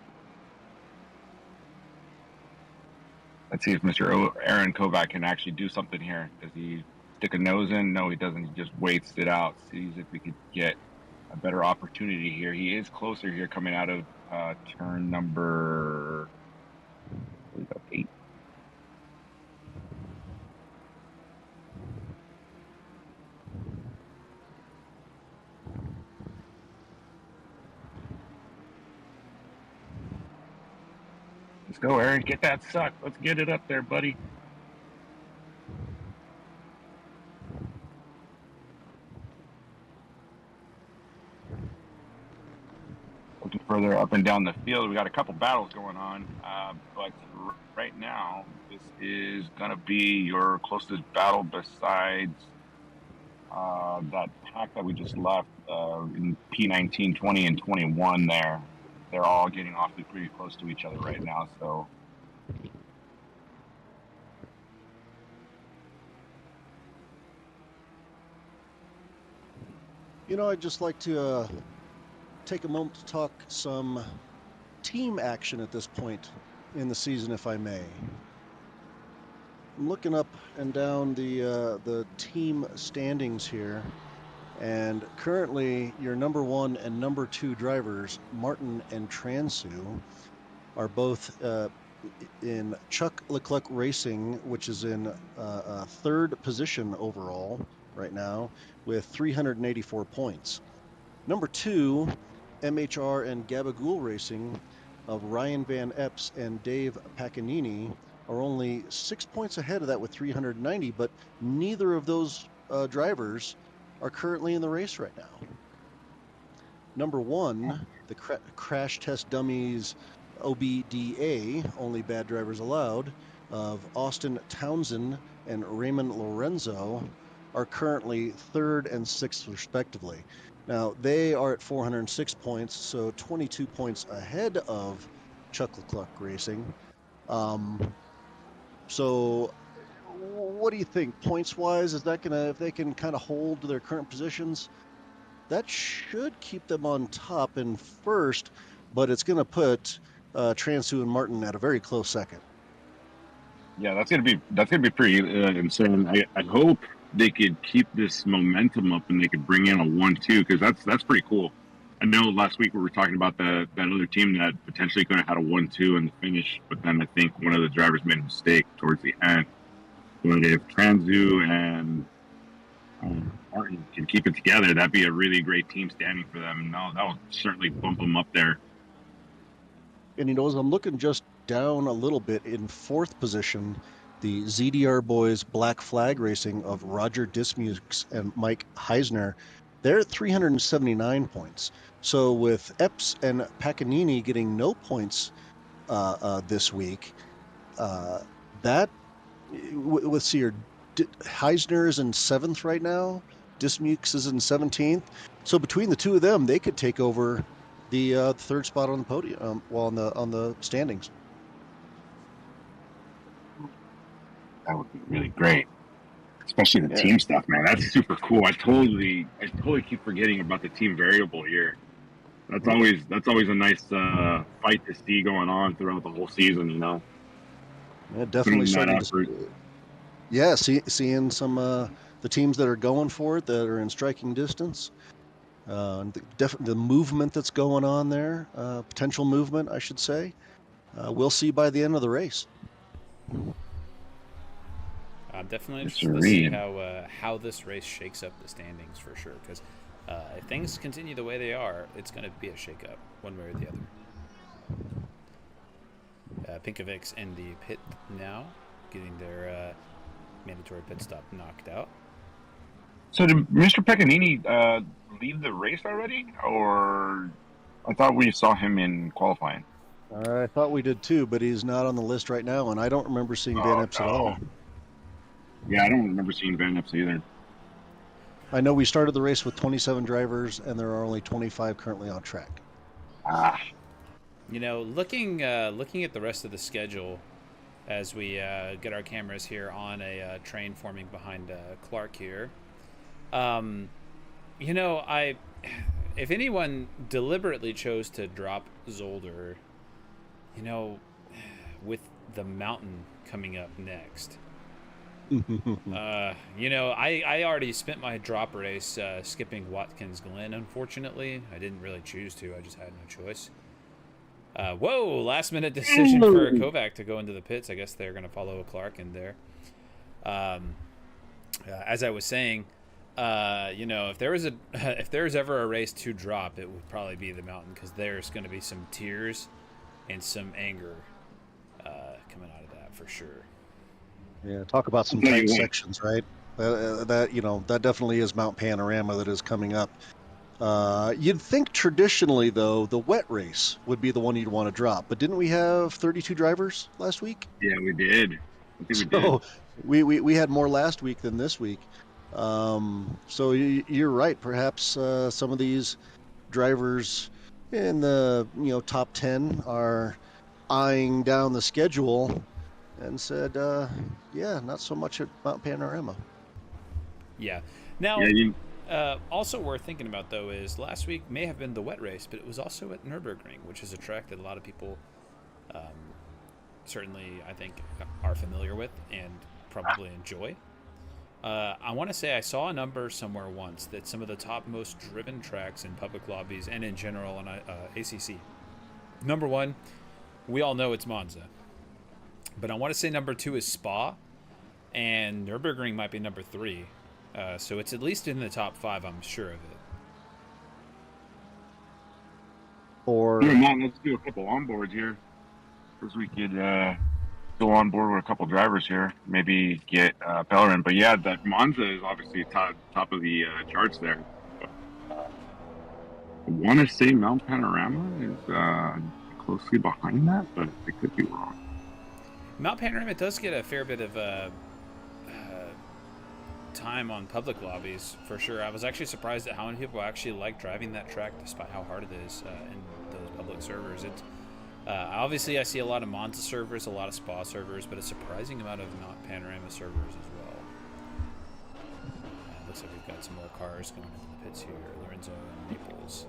Let's see if Mr. Aaron Kovac can actually do something here. Does he stick a nose in? No, he doesn't. He just waits it out, sees if we could get a better opportunity here. He is closer here coming out of turn number 8. Let's go, Aaron. Get that suck. Let's get it up there, buddy. Looking further up and down the field, we got a couple battles going on, but right now this is going to be your closest battle besides that pack that we just left in P19, 20, and 21 there. They're all getting awfully pretty close to each other right now, so... You know, I'd just like to take a moment to talk some team action at this point in the season, if I may. I'm looking up and down the team standings here, and currently your number 1 and number 2 drivers, Martin and Transu, are both in Chuck Leclerc Racing, which is in 3rd position overall right now with 384 points. Number 2, MHR and Gabagool Racing of Ryan Van Epps and Dave Pacanini are only 6 points ahead of that with 390, but neither of those drivers are currently in the race right now. Number 1, the Crash Test Dummies OBDA, Only Bad Drivers Allowed, of Austin Townsend and Raymond Lorenzo are currently 3rd and 6th respectively. Now, they are at 406 points, so 22 points ahead of Chuck Leclerc Racing. So what do you think, points-wise? Is that gonna, if they can kind of hold their current positions, that should keep them on top in 1st, but it's gonna put Transu and Martin at a very close 2nd. Yeah, that's gonna be pretty insane. I hope they could keep this momentum up and they could bring in a 1-2, because that's pretty cool. I know last week we were talking about that other team that potentially could have had a 1-2 in the finish, but then I think one of the drivers made a mistake towards the end. But if Transu and Martin can keep it together, that'd be a really great team standing for them. And that will certainly bump them up there. And you know, as I'm looking just down a little bit, in 4th position, the ZDR Boys Black Flag Racing of Roger Dismukes and Mike Heisner, they're at 379 points. So with Epps and Pacanini getting no points this week, let's see here, Heisner is in 7th right now, Dismukes is in 17th. So between the two of them, they could take over the 3rd spot on the podium, on the standings. That would be really great, especially the team stuff, man. That's super cool. I totally keep forgetting about the team variable here. That's always a nice fight to see going on throughout the whole season, you know. Yeah, definitely starting to seeing some the teams that are going for it, that are in striking distance. The movement that's going on there, potential movement, I should say. We'll see by the end of the race. I'm definitely interested to see how this race shakes up the standings for sure, because If things continue the way they are, it's going to be a shakeup, one way or the other. Pinkovic's in the pit now, getting their mandatory pit stop knocked out. So did Mr. Pecanini leave the race already? Or I thought we saw him in qualifying. I thought we did too, but he's not on the list right now, and I don't remember seeing Van Epps at all. Yeah, I don't remember seeing Van Epps either. I know we started the race with 27 drivers, and there are only 25 currently on track. You know, looking at the rest of the schedule as we get our cameras here on a train forming behind Clark here. You know, if anyone deliberately chose to drop Zolder, you know, with the mountain coming up next, you know, I already spent my drop race skipping Watkins Glen. Unfortunately, I didn't really choose to. I just had no choice. Whoa! Last minute decision for Kovac to go into the pits. I guess they're going to follow Clark in there. As I was saying, you know, if there was ever a race to drop, it would probably be the mountain, because there's going to be some tears and some anger coming out of that for sure. Yeah, talk about some tight sections, right? That you know, that definitely is Mount Panorama that is coming up. You'd think traditionally, though, the wet race would be the one you'd want to drop. But didn't we have 32 drivers last week? Yeah, we did. I think we had more last week than this week. So you're right. Perhaps some of these drivers in the top 10 are eyeing down the schedule and said, yeah, not so much at Mount Panorama. Yeah. Now, also worth thinking about, though, is last week may have been the wet race, but it was also at Nürburgring, which has attracted a lot of people, certainly, I think, are familiar with and probably enjoy. I want to say I saw a number somewhere once that some of the top most driven tracks in public lobbies and in general on ACC. Number 1, we all know it's Monza. But I want to say number 2 is Spa, and Nürburgring might be number 3. So it's at least in the top 5, I'm sure of it. Or let's do a couple onboards here, because we could go on board with a couple drivers here. Maybe get Bellerin. But yeah, that Monza is obviously top of the charts there. I want to say Mount Panorama is closely behind that, but I could be wrong. Mount Panorama does get a fair bit of time on public lobbies, for sure. I was actually surprised at how many people actually like driving that track, despite how hard it is in those public servers. It's obviously I see a lot of Monza servers, a lot of Spa servers, but a surprising amount of Mount Panorama servers as well. Looks like we've got some more cars going into the pits here. Lorenzo and Naples.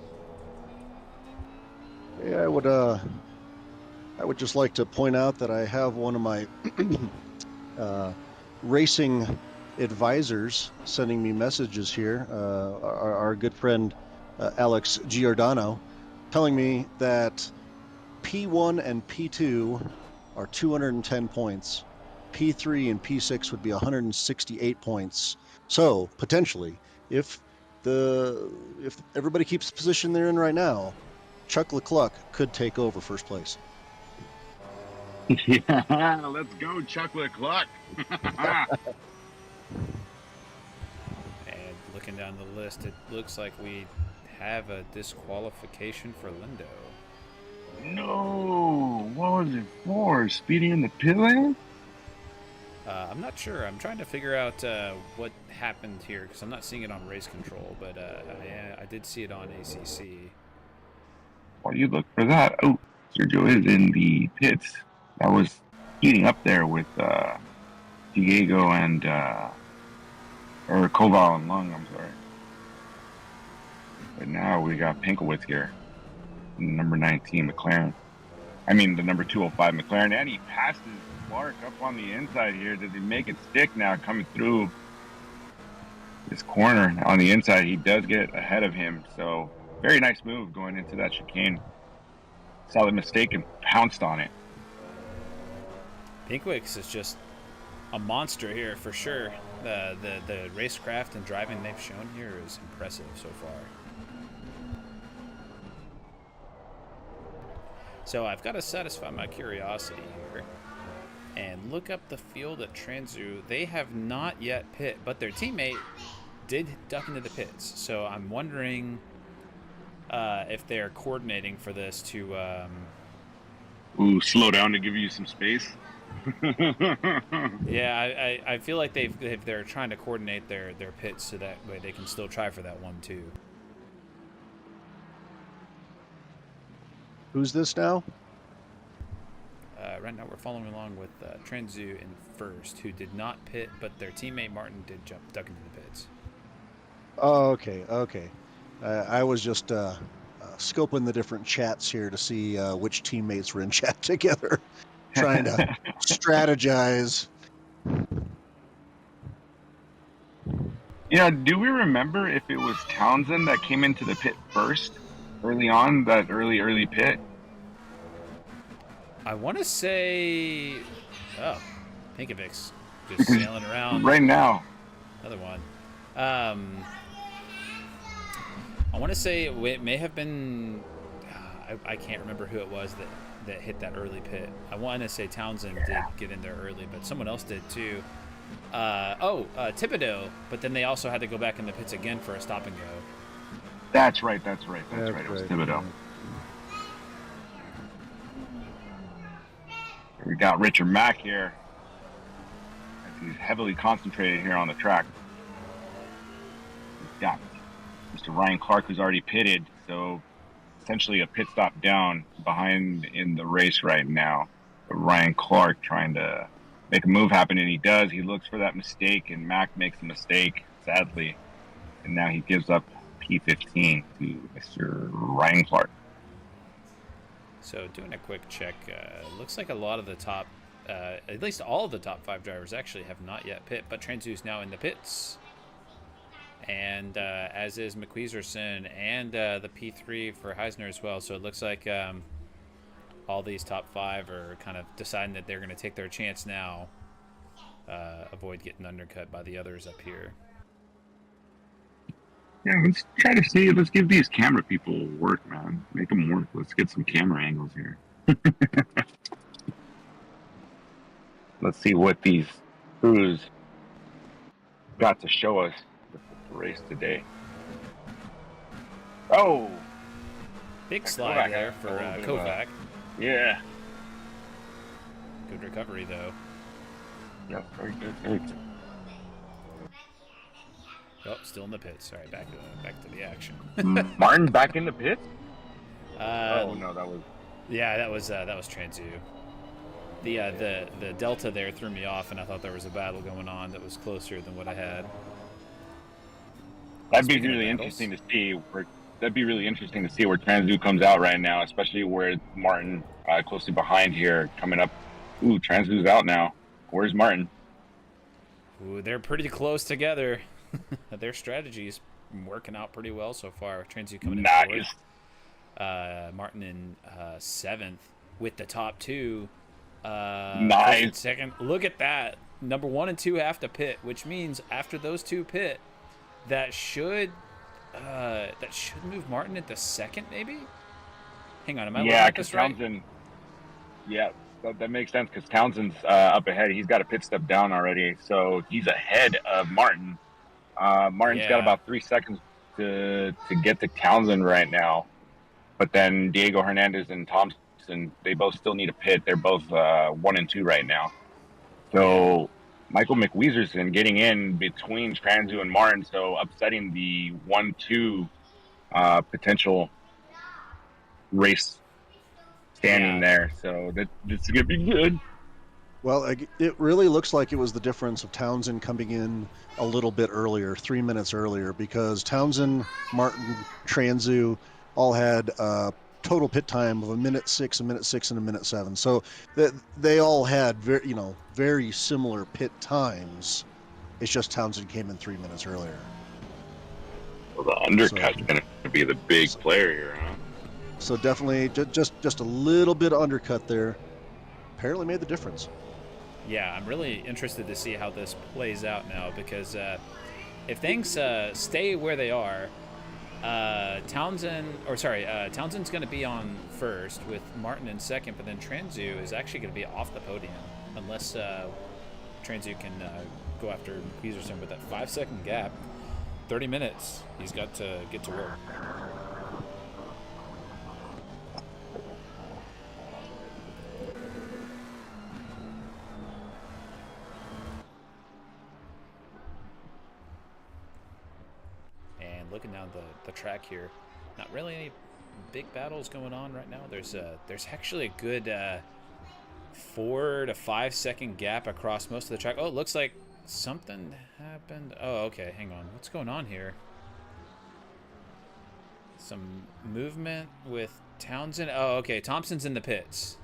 Yeah, I would just like to point out that I have one of my racing advisors sending me messages here. Our good friend Alex Giordano telling me that P1 and P2 are 210 points. P3 and P6 would be 168 points. So potentially, if everybody keeps the position they're in right now, Chuck Leclerc could take over first place. Yeah, let's go, Chuck Leclerc. And looking down the list, it looks like we have a disqualification for Lindo. No, what was it for? Speeding in the pit lane? I'm not sure. I'm trying to figure out what happened here, because I'm not seeing it on race control, but I did see it on ACC. While you look for that, oh, Sergio is in the pits. I was heating up there with Diego and or Koval and Lung, I'm sorry. But now we got Pinkowitz here, number 19 McLaren. I mean the number 205 McLaren, and he passes Clark up on the inside here. Does he make it stick now coming through this corner on the inside? He does get ahead of him, so very nice move going into that chicane. Saw the mistake and pounced on it. Pinkwicks is just a monster here for sure. The racecraft and driving they've shown here is impressive so far. So I've got to satisfy my curiosity here and look up the field at Transu. They have not yet pit, but their teammate did duck into the pits. So I'm wondering if they're coordinating for this to... Ooh, slow down to give you some space. Yeah, I feel like they're trying to coordinate their pits so that way they can still try for that 1-2. Who's this now? Right now we're following along with Transu in first, who did not pit, but their teammate Martin did duck into the pits. Oh, okay. I was just scoping the different chats here to see which teammates were in chat together, trying to strategize. Do we remember if it was Townsend that came into the pit first, early on, that early pit? I want to say, Pinkovic's just sailing around right now. Another one. I want to say it may have been. I can't remember who it was that hit that early pit. I want to say Townsend did get in there early, but someone else did too. Thibodeau. But then they also had to go back in the pits again for a stop and go. That's right. It was Thibodeau. We got Richard Mack here. He's heavily concentrated here on the track. We've got Mr. Ryan Clark, who's already pitted, so essentially a pit stop down behind in the race right now. But Ryan Clark trying to make a move happen, and he does. He looks for that mistake, and Mack makes a mistake, sadly. And now he gives up P15 to Mr. Ryan Clark. So doing a quick check, looks like a lot of the top, at least all of the top 5 drivers actually have not yet pit, but Transu's now in the pits. And as is McWeezerson and the P3 for Heisner as well. So it looks like all these top 5 are kind of deciding that they're going to take their chance now, avoid getting undercut by the others up here. Yeah, let's try to see. Let's give these camera people work, man. Make them work. Let's get some camera angles here. Let's see what these crews got to show us with the race today. Oh! Big slide there for Kovac. Yeah. Good recovery, though. Yeah, very good. Very good. Oh, still in the pits. All right, back to the action. Martin back in the pits? No, that was. Yeah, that was Transu. The delta there threw me off, and I thought there was a battle going on that was closer than what I had. That'd be really interesting to see. That'd be really interesting to see where Transu comes out right now, especially where Martin closely behind here coming up. Ooh, Transu's out now. Where's Martin? Ooh, they're pretty close together. Their strategy's working out pretty well so far. Transu coming in fourth. Martin in 7th with the top 2. Nice. Second. Look at that. Number 1 and 2 have to pit, which means after those 2 pit, that should move Martin into 2nd, maybe. Hang on, am I looking at this right? Townsend. Yeah, that makes sense because Townsend's up ahead. He's got a pit stop down already, so he's ahead of Martin. Martin's got about 3 seconds to get to Townsend right now, but then Diego Hernandez and Thompson, they both still need a pit. They're both 1 and 2 right now. So Michael McWeezerson getting in between Transu and Martin, so upsetting the 1-2 potential race standing there. So this is gonna be good. Well, it really looks like it was the difference of Townsend coming in a little bit earlier, 3 minutes earlier, because Townsend, Martin, Transu all had total pit time of a minute 6, a minute 6, and a minute 7. So they all had very similar pit times. It's just Townsend came in 3 minutes earlier. Well, the undercut's going to be the big player here, huh? So definitely just a little bit of undercut there. Apparently made the difference. Yeah, I'm really interested to see how this plays out now, because if things stay where they are, Townsend's going to be on first with Martin in second, but then Transu is actually going to be off the podium unless Transu can go after Peterson with that 5-second gap. 30 minutes. He's got to get to work. And looking down the track here, not really any big battles going on right now. There's actually a good 4 to 5 second gap across most of the track. Oh, it looks like something happened. Oh, okay, hang on. What's going on here? Some movement with Townsend. Oh, okay, Thompson's in the pits.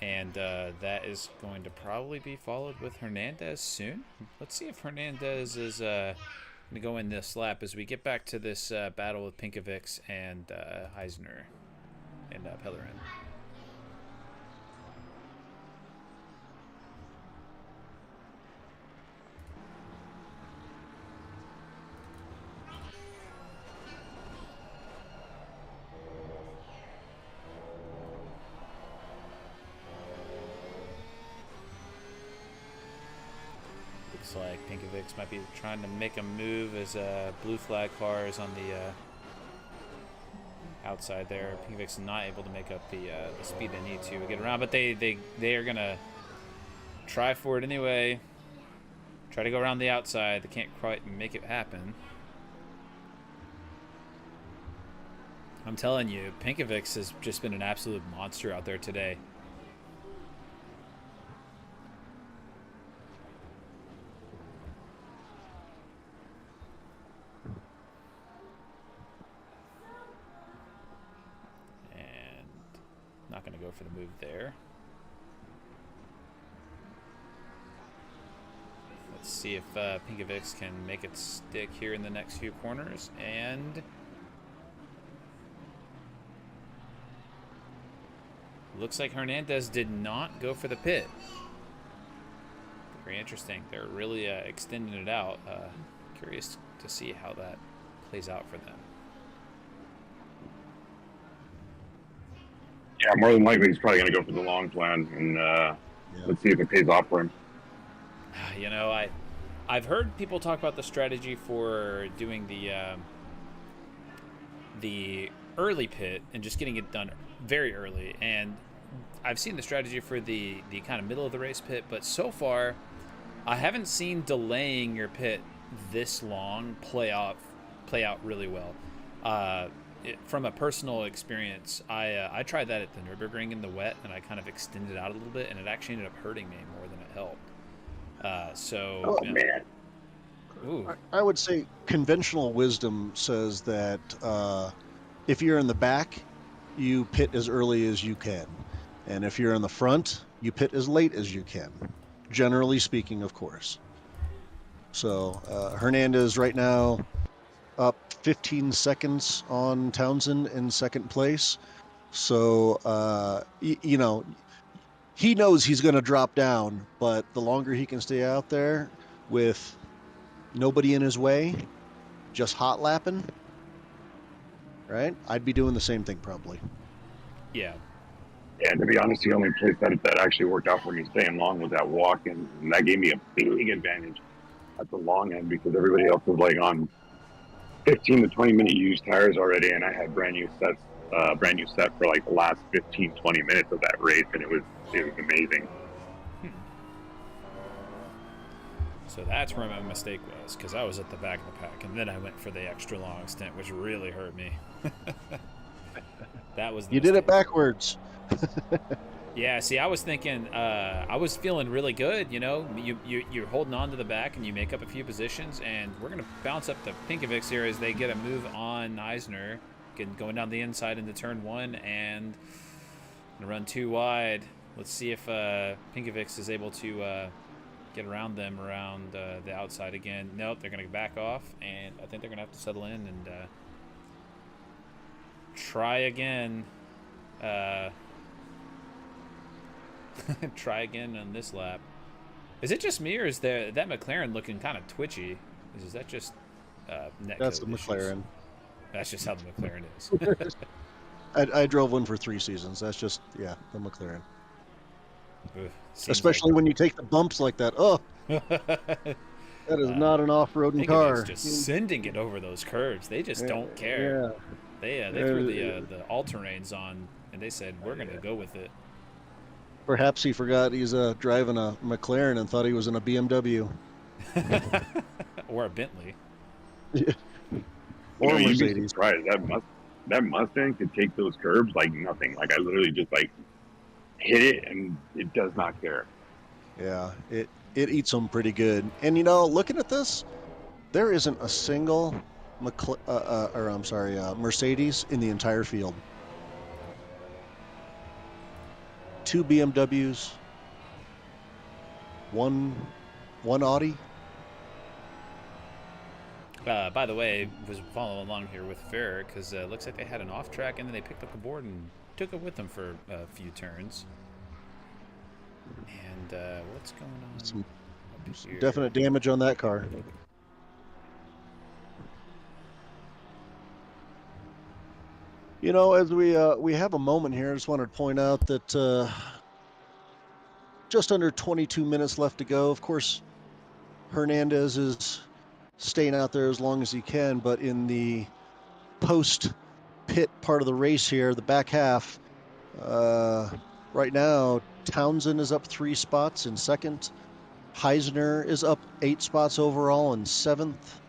And that is going to probably be followed with Hernandez soon. Let's see if Hernandez is going to go in this lap as we get back to this battle with Pinkovics and Eisner and Pellerin. Looks like Pinkovics might be trying to make a move as blue flag car is on the outside there. Pinkovics not able to make up the speed they need to get around, but they are gonna try for it anyway. Try to go around the outside. They can't quite make it happen. I'm telling you, Pinkovics has just been an absolute monster out there today. Not going to go for the move there. Let's see if Pinkovics can make it stick here in the next few corners. And looks like Hernandez did not go for the pit. Very interesting. They're really extending it out. Curious to see how that plays out for them. Yeah, more than likely he's probably going to go for the long plan, and let's see if it pays off for him. You know, I've heard people talk about the strategy for doing the early pit and just getting it done very early, and I've seen the strategy for the kind of middle of the race pit, but so far I haven't seen delaying your pit this long play out really well. From a personal experience, I tried that at the Nürburgring in the wet, and I kind of extended out a little bit, and it actually ended up hurting me more than it helped. Man. Ooh. I would say conventional wisdom says that if you're in the back, you pit as early as you can. And if you're in the front, you pit as late as you can. Generally speaking, of course. So Hernandez right now up 15 seconds on Townsend in second place. So, you know, he knows he's going to drop down, but the longer he can stay out there with nobody in his way, just hot lapping, right? I'd be doing the same thing probably. Yeah. Yeah, to be honest, the only place that actually worked out for me staying long was that walk, and that gave me a big advantage at the long end because everybody else was like on 15 to 20 minute used tires already, and I had brand new set for like the last 15-20 minutes of that race, and it was amazing. So that's where my mistake was, because I was at the back of the pack, and then I went for the extra long stint, which really hurt me. That was the did it backwards. Yeah, see, I was thinking, I was feeling really good, you know. You're holding on to the back, and you make up a few positions, and we're going to bounce up the Pinkovics here as they get a move on Eisner, going down the inside into turn 1, and run 2 wide. Let's see if Pinkovics is able to get around them around the outside again. Nope, they're going to back off, and I think they're going to have to settle in and Try again on this lap. Is it just me, or is that McLaren looking kind of twitchy? Is that just That's the McLaren. That's just how the McLaren is. I drove one for 3 seasons. That's just, yeah, the McLaren. like... Especially when you take the bumps like that. Oh, that is not an off-roading car. It's just sending it over those curves. They just don't care. Yeah. They threw the all-terrains on, and they said, we're going to go with it. Perhaps he forgot he's driving a McLaren and thought he was in a BMW. Or a Bentley. Yeah. Or You'd be Mercedes. surprised. That Mustang could take those curbs like nothing. Like I literally just like hit it and it does not care. Yeah, it eats them pretty good. And you know, looking at this, there isn't a single Mercedes in the entire field. 2 BMWs, one Audi. By the way, was following along here with Ferrer because it looks like they had an off track and then they picked up the board and took it with them for a few turns. And what's going on? Some definite damage on that car. You know, as we have a moment here, I just wanted to point out that just under 22 minutes left to go. Of course, Hernandez is staying out there as long as he can, but in the post-pit part of the race here, the back half, right now, Townsend is up 3 spots in second. Heisner is up 8 spots overall in 7th.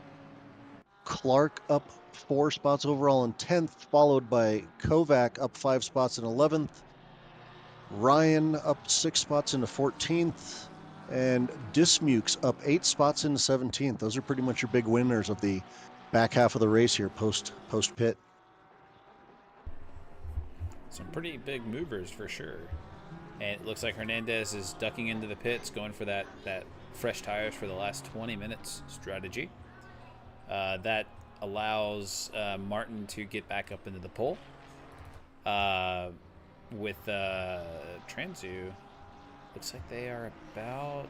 Clark up 4 spots overall in 10th, followed by Kovac up 5 spots in 11th. Ryan up 6 spots into 14th. And Dismukes up 8 spots into 17th. Those are pretty much your big winners of the back half of the race here post-pit. Some pretty big movers for sure. And it looks like Hernandez is ducking into the pits, going for that fresh tires for the last 20 minutes strategy. That allows Martin to get back up into the pole. With Transu, looks like they are about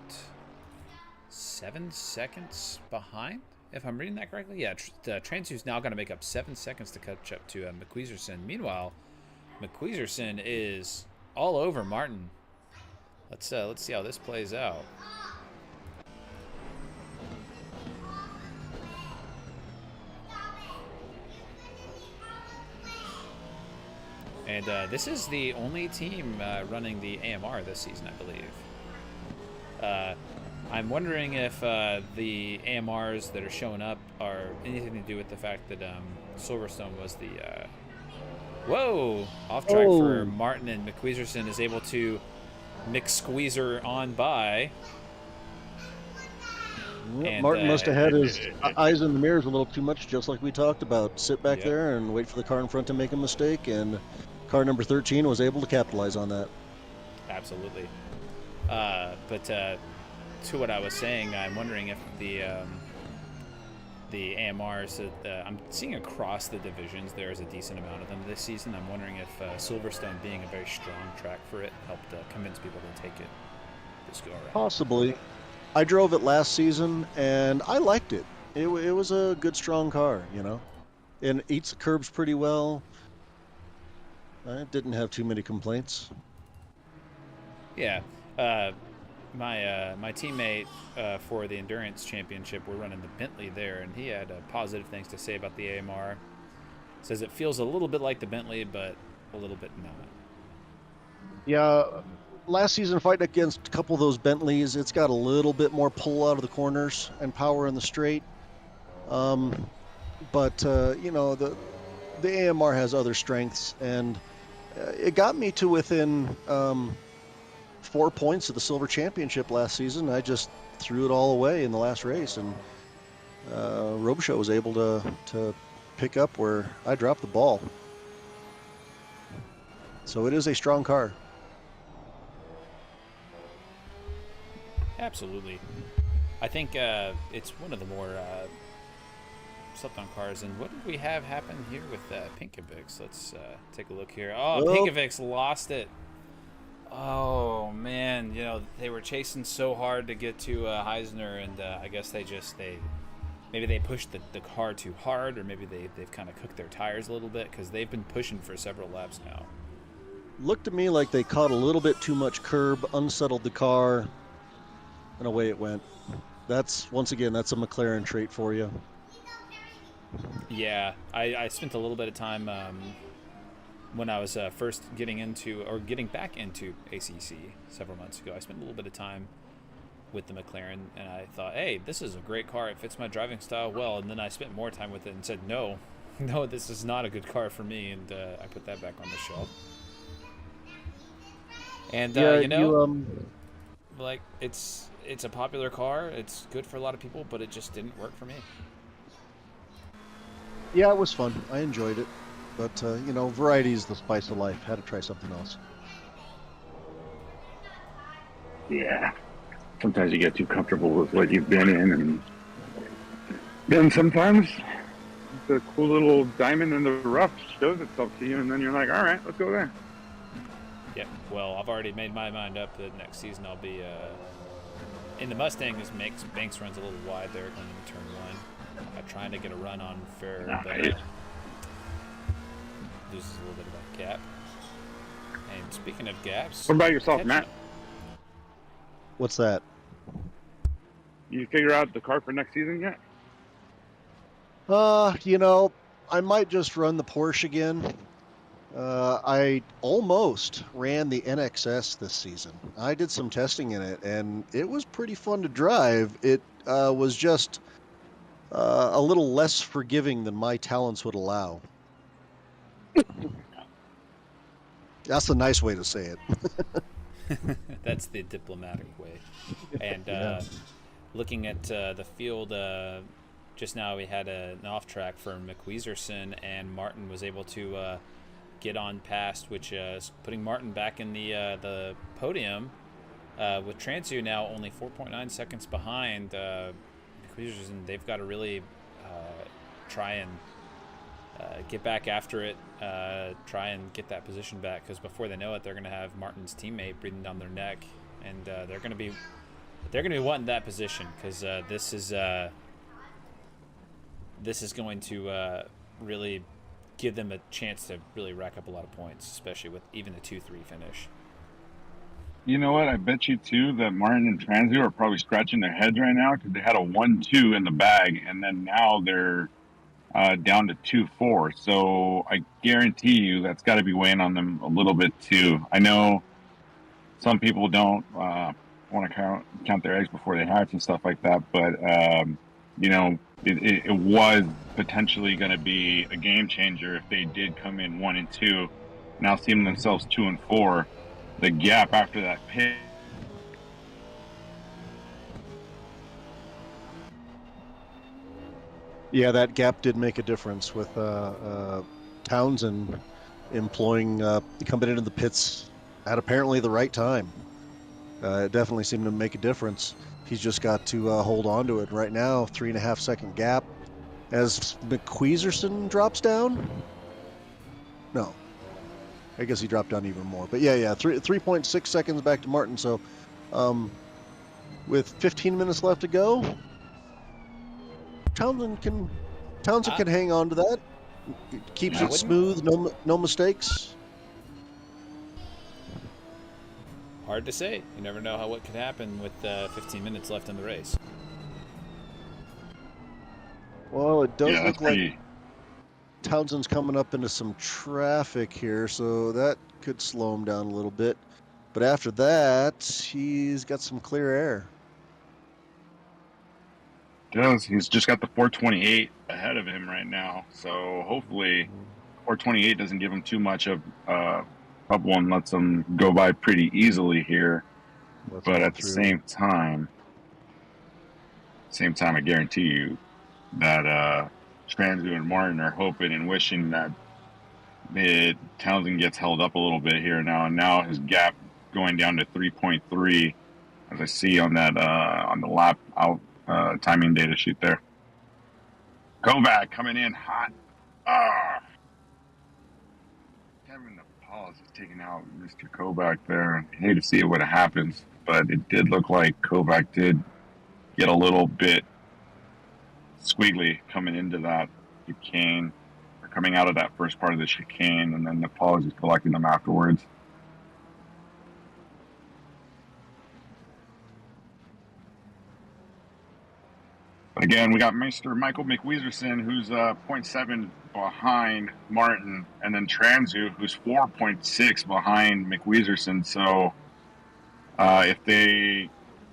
7 seconds behind, if I'm reading that correctly. Yeah, Transu's now going to make up 7 seconds to catch up to McQueezerson. Meanwhile, McQueezerson is all over Martin. Let's see how this plays out. And this is the only team running the AMR this season, I believe. I'm wondering if the AMRs that are showing up are anything to do with the fact that Silverstone was the... Whoa! Off track for Martin, and McQueezerson is able to McSqueezer on by. And, Martin must have had his eyes in the mirrors a little too much, just like we talked about. Sit back there and wait for the car in front to make a mistake, and car number 13 was able to capitalize on that. Absolutely. But to what I was saying, I'm wondering if the AMRs that I'm seeing across the divisions, there's a decent amount of them this season. I'm wondering if Silverstone being a very strong track for it helped convince people to take it this go around. Possibly. I drove it last season, and I liked it. It was a good, strong car, you know. And it eats the curbs pretty well. I didn't have too many complaints. Yeah. My teammate for the Endurance Championship, we're running the Bentley there, and he had positive things to say about the AMR. Says it feels a little bit like the Bentley, but a little bit not. Yeah, last season fighting against a couple of those Bentleys, it's got a little bit more pull out of the corners and power in the straight. But you know, the AMR has other strengths, and it got me to within 4 points of the Silver Championship last season. I just threw it all away in the last race, and Robichaud was able to pick up where I dropped the ball. So it is a strong car. Absolutely. I think it's one of the more slept on cars. And what did we have happen here with Pinkovics? Let's take a look here. Oh, Pinkovics lost it. Oh man, they were chasing so hard to get to Heisner, and I guess maybe they pushed the car too hard, or maybe they've kind of cooked their tires a little bit, because they've been pushing for several laps now. Looked to me like they caught a little bit too much curb, unsettled the car, and away it went. Once again, that's a McLaren trait for you. Yeah, I spent a little bit of time when I was first getting back into ACC several months ago. I spent a little bit of time with the McLaren, and I thought, hey, this is a great car. It fits my driving style well. And then I spent more time with it and said, no, this is not a good car for me, and I put that back on the shelf. And like it's a popular car. It's good for a lot of people, but it just didn't work for me. Yeah, it was fun. I enjoyed it. But, variety is the spice of life. Had to try something else. Yeah. Sometimes you get too comfortable with what you've been in, and then sometimes the cool little diamond in the rough shows itself to you, and then you're like, all right, let's go there. Yeah, well, I've already made my mind up that next season I'll be in the Mustang. As Banks runs a little wide there going into turn 1. I'm trying to get a run on fair, but loses a little bit of that gap. And speaking of gaps, what about yourself, Matt? What's that? You figure out the car for next season yet? I might just run the Porsche again. I almost ran the NXS this season. I did some testing in it, and it was pretty fun to drive. It was just a little less forgiving than my talents would allow. That's a nice way to say it. That's the diplomatic way. And looking at the field, just now we had an off-track for McWeezerson, and Martin was able to get on past, which is putting Martin back in the podium, with Transu now only 4.9 seconds behind McWeezerson. They've got to really try and get back after it, try and get that position back, because before they know it, they're going to have Martin's teammate breathing down their neck, and they're going to be wanting that position, because this is going to really give them a chance to really rack up a lot of points, especially with even the 2-3 finish. You know what? I bet you, too, that Martin and Transu are probably scratching their heads right now, because they had a 1-2 in the bag, and then now they're down to 2-4. So I guarantee you that's got to be weighing on them a little bit, too. I know some people don't want to count their eggs before they hatch and stuff like that, but, it was potentially going to be a game changer if they did come in 1-2. Now seeing themselves 2-4, the gap after that pit. Yeah, that gap did make a difference with Townsend coming into the pits at apparently the right time. It definitely seemed to make a difference. He's just got to hold on to it. Right now, 3.5 second gap. As McWeezerson drops down? No. I guess he dropped down even more. But yeah, 3.6 seconds back to Martin. So with 15 minutes left to go, Townsend can hang on to that. Keeps it smooth, no mistakes. Hard to say. You never know what could happen with 15 minutes left in the race. Well, it does look like Townsend's coming up into some traffic here, so that could slow him down a little bit. But after that, he's got some clear air. He's just got the 428 ahead of him right now, so hopefully 428 doesn't give him too much of trouble and lets him go by pretty easily here. But at the same time, I guarantee you that Transu and Martin are hoping and wishing that Townsend gets held up a little bit here now, and now his gap going down to 3.3, as I see on that on the lap out timing data sheet there. Kovac coming in hot. Kevin the Paul's just taking out Mr. Kovac there. I hate to see what happens, but it did look like Kovac did get a little bit squiggly coming into that chicane, or coming out of that first part of the chicane, and then the Paul is just collecting them afterwards. But again, we got Mr. Michael McWeezerson, who's 0.7 behind Martin, and then Transu, who's 4.6 behind McWeezerson. So if they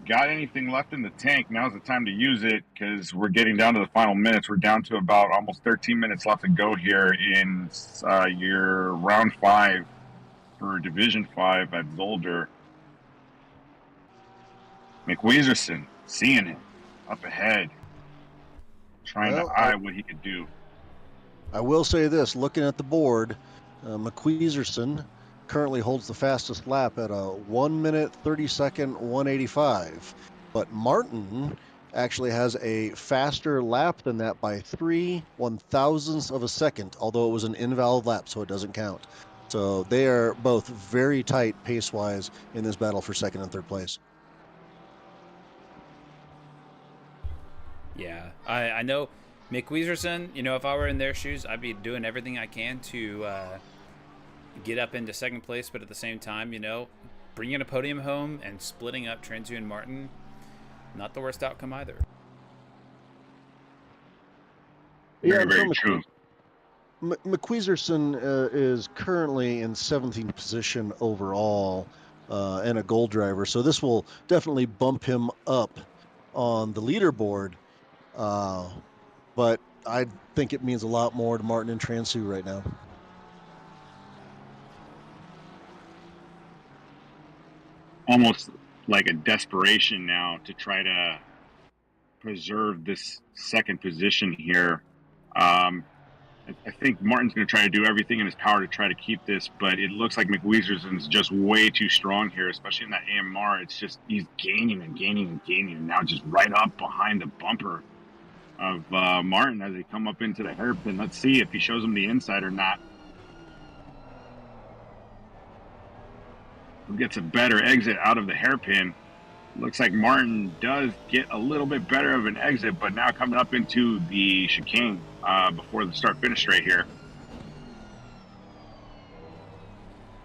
got anything left in the tank, now's the time to use it, because we're getting down to the final minutes. We're down to about almost 13 minutes left to go here in your round 5 for Division 5 at Zolder. McWeezerson, seeing him up ahead, trying to eye what he could do. I will say this, looking at the board, McWeezerson currently holds the fastest lap at a 1 minute 30 second 185, but Martin actually has a faster lap than that by 3/1000ths of a second, although it was an invalid lap, so it doesn't count. So they are both very tight pace-wise in this battle for second and third place. Yeah, I know McWeezerson, you know, if I were in their shoes, I'd be doing everything I can to get up into second place, but at the same time, you know, bringing a podium home and splitting up Transu and Martin, not the worst outcome either. Yeah, Very true. McWeezerson is currently in 17th position overall and a gold driver, so this will definitely bump him up on the leaderboard. But I think it means a lot more to Martin and Transu right now. Almost like a desperation now to try to preserve this second position here. I think Martin's going to try to do everything in his power to try to keep this, but it looks like McWeezerson's just way too strong here, especially in that AMR. It's just, he's gaining and gaining and gaining, and now just right up behind the bumper of Martin as they come up into the hairpin. Let's see if he shows him the inside or not. Who gets a better exit out of the hairpin? Looks like Martin does get a little bit better of an exit, but now coming up into the chicane before the start-finish straight here.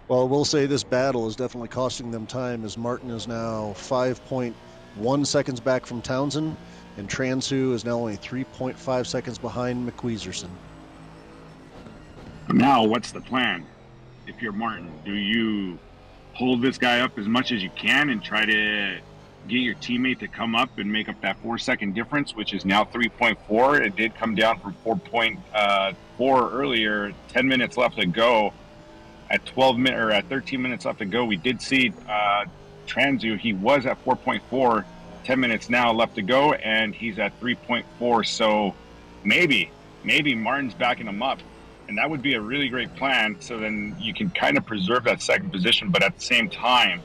Well, we'll say this battle is definitely costing them time, as Martin is now 5.1 seconds back from Townsend, and Transu is now only 3.5 seconds behind McWeezerson. Now, what's the plan? If you're Martin, do you hold this guy up as much as you can and try to get your teammate to come up and make up that 4-second difference, which is now 3.4? It did come down from 4.4 earlier. 10 minutes left to go. At 13 minutes left to go, we did see Transu. He was at 4.4. 10 minutes now left to go, and he's at 3.4. So maybe Martin's backing him up, and that would be a really great plan. So then you can kind of preserve that second position, but at the same time,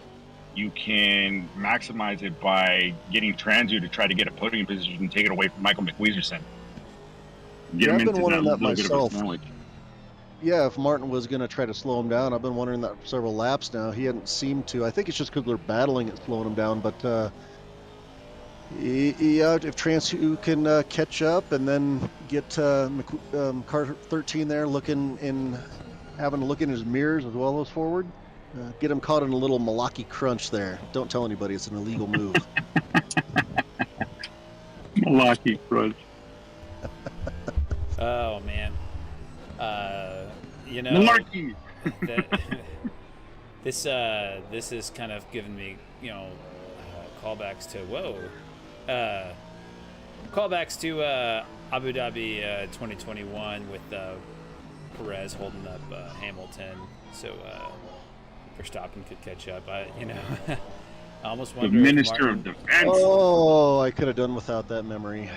you can maximize it by getting Transu to try to get a podium position and take it away from Michael McWeezerson. Get him into that little bit of a sandwich. Yeah, if Martin was going to try to slow him down, I've been wondering that for several laps now. He hadn't seemed to. I think it's just because they're battling it, slowing him down. But if Transu can catch up and then get car 13 there having to look in his mirrors as well as forward, get him caught in a little Malaki crunch there. Don't tell anybody, it's an illegal move. Malaki crunch. Oh man. You know, Malarkey. This is kind of giving me, you know, callbacks to Abu Dhabi 2021 with Perez holding up Hamilton, so Verstappen could catch up. I almost wonder. The Minister of Defense. Oh, I could have done without that memory.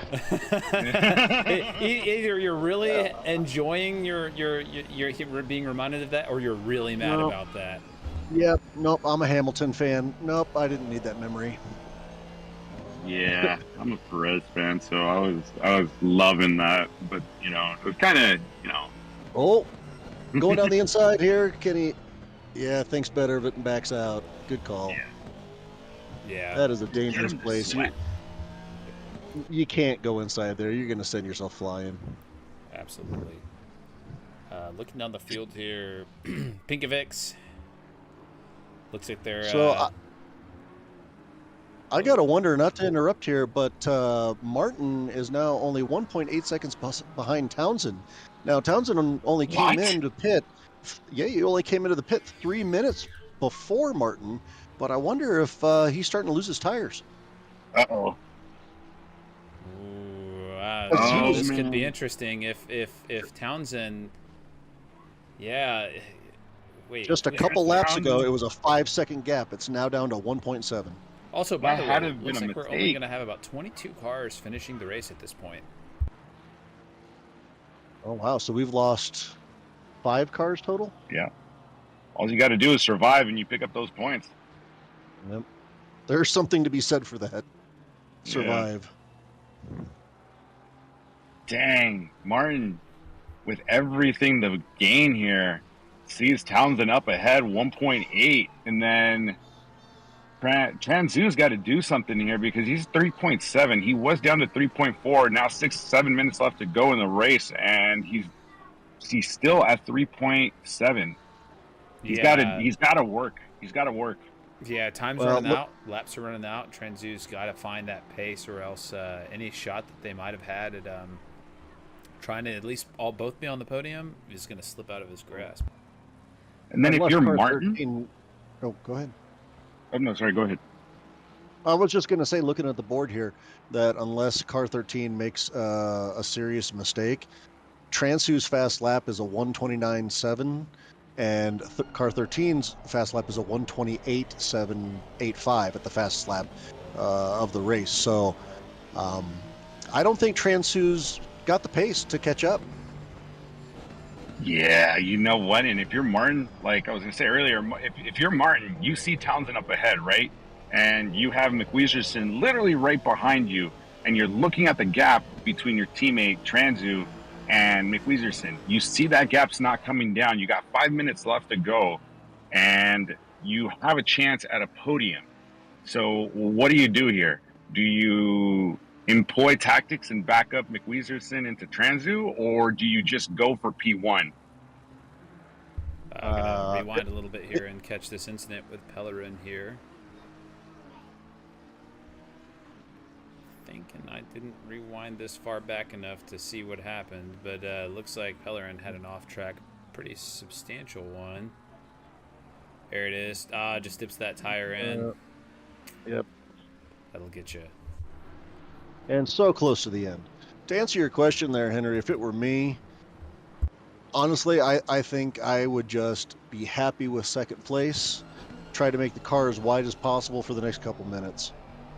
Either you're really enjoying your being reminded of that, or you're really mad about that. Yep. Nope. I'm a Hamilton fan. Nope. I didn't need that memory. Yeah, I'm a Perez fan, so I was loving that, but it was kind of Oh, going down the inside here. Can he? Yeah, thinks better of it and backs out. Good call. Yeah. That is a dangerous Get him to place. sweat. You can't go inside there. You're going to send yourself flying. Absolutely. Looking down the field here, Pinkovics. Looks like they're. So I got to wonder, not to interrupt here, but Martin is now only 1.8 seconds behind Townsend. Now, Townsend only came into pit. Yeah, he only came into the pit 3 minutes before Martin, but I wonder if he's starting to lose his tires. Uh-oh. Ooh, this could be interesting if Townsend. Yeah. Wait. Just a couple laps ago, it was a 5-second gap. It's now down to 1.7. Also, by the way, had it looks been a like we're only mistake. going to have about 22 cars finishing the race at this point. Oh, wow. So we've lost 5 cars total? Yeah. All you got to do is survive, and you pick up those points. Yep. There's something to be said for that. Survive. Dang, Martin, with everything to gain here, sees Townsend up ahead 1.8, and then Transu's got to do something here because he's 3.7. He was down to 3.4. Now 6-7 minutes left to go in the race, and he's still at 3.7. He's got to work. He's got to work. Yeah, time's running out. Laps are running out. Transu's got to find that pace, or else any shot that they might have had at trying to at least both be on the podium is going to slip out of his grasp. And then if you're Martin, go ahead. Oh no, sorry, go ahead. I was just going to say, looking at the board here, that unless car 13 makes a serious mistake, Transu's fast lap is a 129.7, and car 13's fast lap is a 128.785 at the fastest lap of the race. So I don't think Transu's got the pace to catch up. Yeah, you know what? And if you're Martin, like I was going to say earlier, if you're Martin, you see Townsend up ahead, right? And you have McWeezerson literally right behind you, and you're looking at the gap between your teammate Transu and McWeezerson. You see that gap's not coming down. You got 5 minutes left to go, and you have a chance at a podium. So what do you do here? Do you employ tactics and back up McWeezerson into Transu, or do you just go for P1? I'm going to rewind a little bit here and catch this incident with Pellerin here. Thinking I didn't rewind this far back enough to see what happened, but looks like Pellerin had an off-track, pretty substantial one. There it is. Just dips that tire in. Yep. That'll get you. And so close to the end. To answer your question there, Henry, if it were me, honestly, I think I would just be happy with second place, try to make the car as wide as possible for the next couple minutes.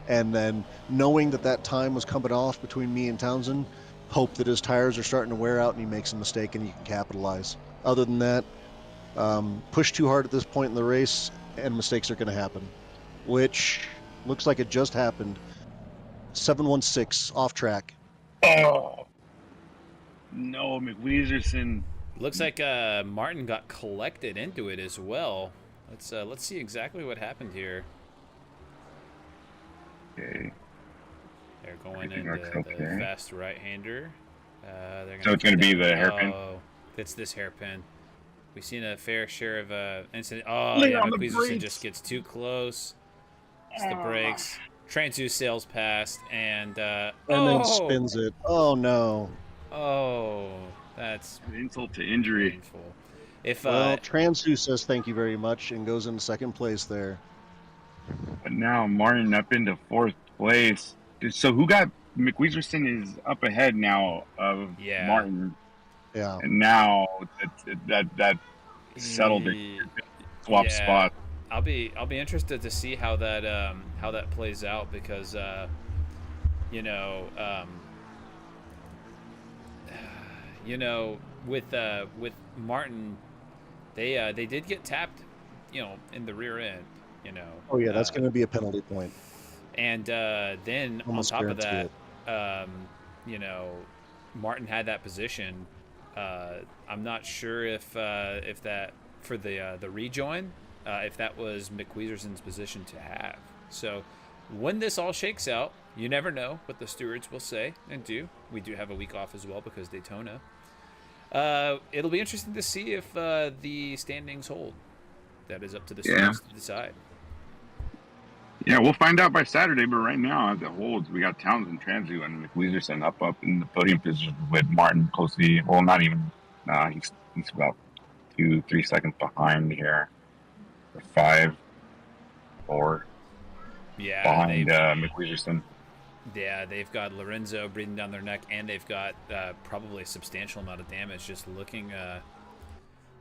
And then knowing that time was coming off between me and Townsend, hope that his tires are starting to wear out and he makes a mistake and you can capitalize. Other than that, push too hard at this point in the race and mistakes are going to happen, which looks like it just happened. 716 off track. Oh no, McWeezerson. Looks like Martin got collected into it as well. Let's see exactly what happened here. Okay. They're going into the fast right-hander. So it's going to be the hairpin. Oh, it's this hairpin. We've seen a fair share of incident. Oh yeah, McWeezerson just gets too close. It's the brakes. Transu sails past and then spins it. Oh no. Oh, that's insult to injury. Painful. If Transu says thank you very much and goes into second place there. But now Martin up into fourth place. So who got McWeezerson is up ahead now of Martin. Yeah. And now that settled it. Swap spot. I'll be interested to see how that plays out because with Martin, they did get tapped, in the rear end, Oh yeah, that's going to be a penalty point. And then almost on top of that, Martin had that position. I'm not sure if that for the rejoin, if that was McWeezerson's position to have. So when this all shakes out, you never know what the stewards will say and do. We do have a week off as well because Daytona. It'll be interesting to see if the standings hold. That is up to the stewards to decide. Yeah, we'll find out by Saturday, but right now, as it holds, we got Townsend, Transu, and McWeezerson up in the podium position with Martin closely. Well, not even. He's about 2-3 seconds behind here. 5, 4. Yeah, behind McWeezerson. Yeah, they've got Lorenzo breathing down their neck, and they've got probably a substantial amount of damage. Just looking at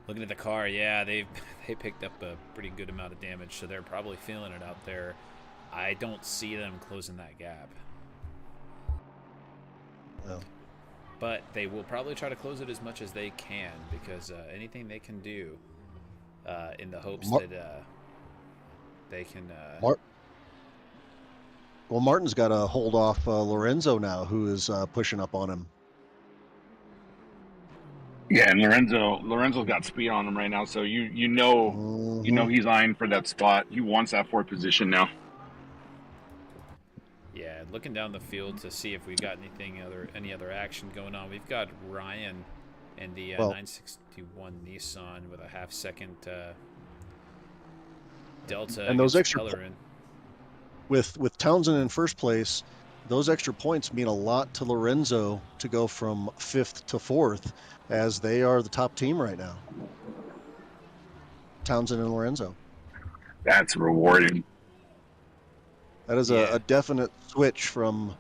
the car, yeah, they picked up a pretty good amount of damage, so they're probably feeling it out there. I don't see them closing that gap. No. But they will probably try to close it as much as they can, because anything they can do in the hopes that they can... Well, Martin's got to hold off Lorenzo now, who is pushing up on him. Yeah, and Lorenzo's got speed on him right now, so you know he's eyeing for that spot. He wants that 4th position now. Yeah, looking down the field to see if we got any other action going on. We've got Ryan and the 961 Nissan with a half-second delta. And those extra Pellerin. With Townsend in first place, those extra points mean a lot to Lorenzo to go from 5th to 4th, as they are the top team right now. Townsend and Lorenzo. That's rewarding. That is a definite switch from,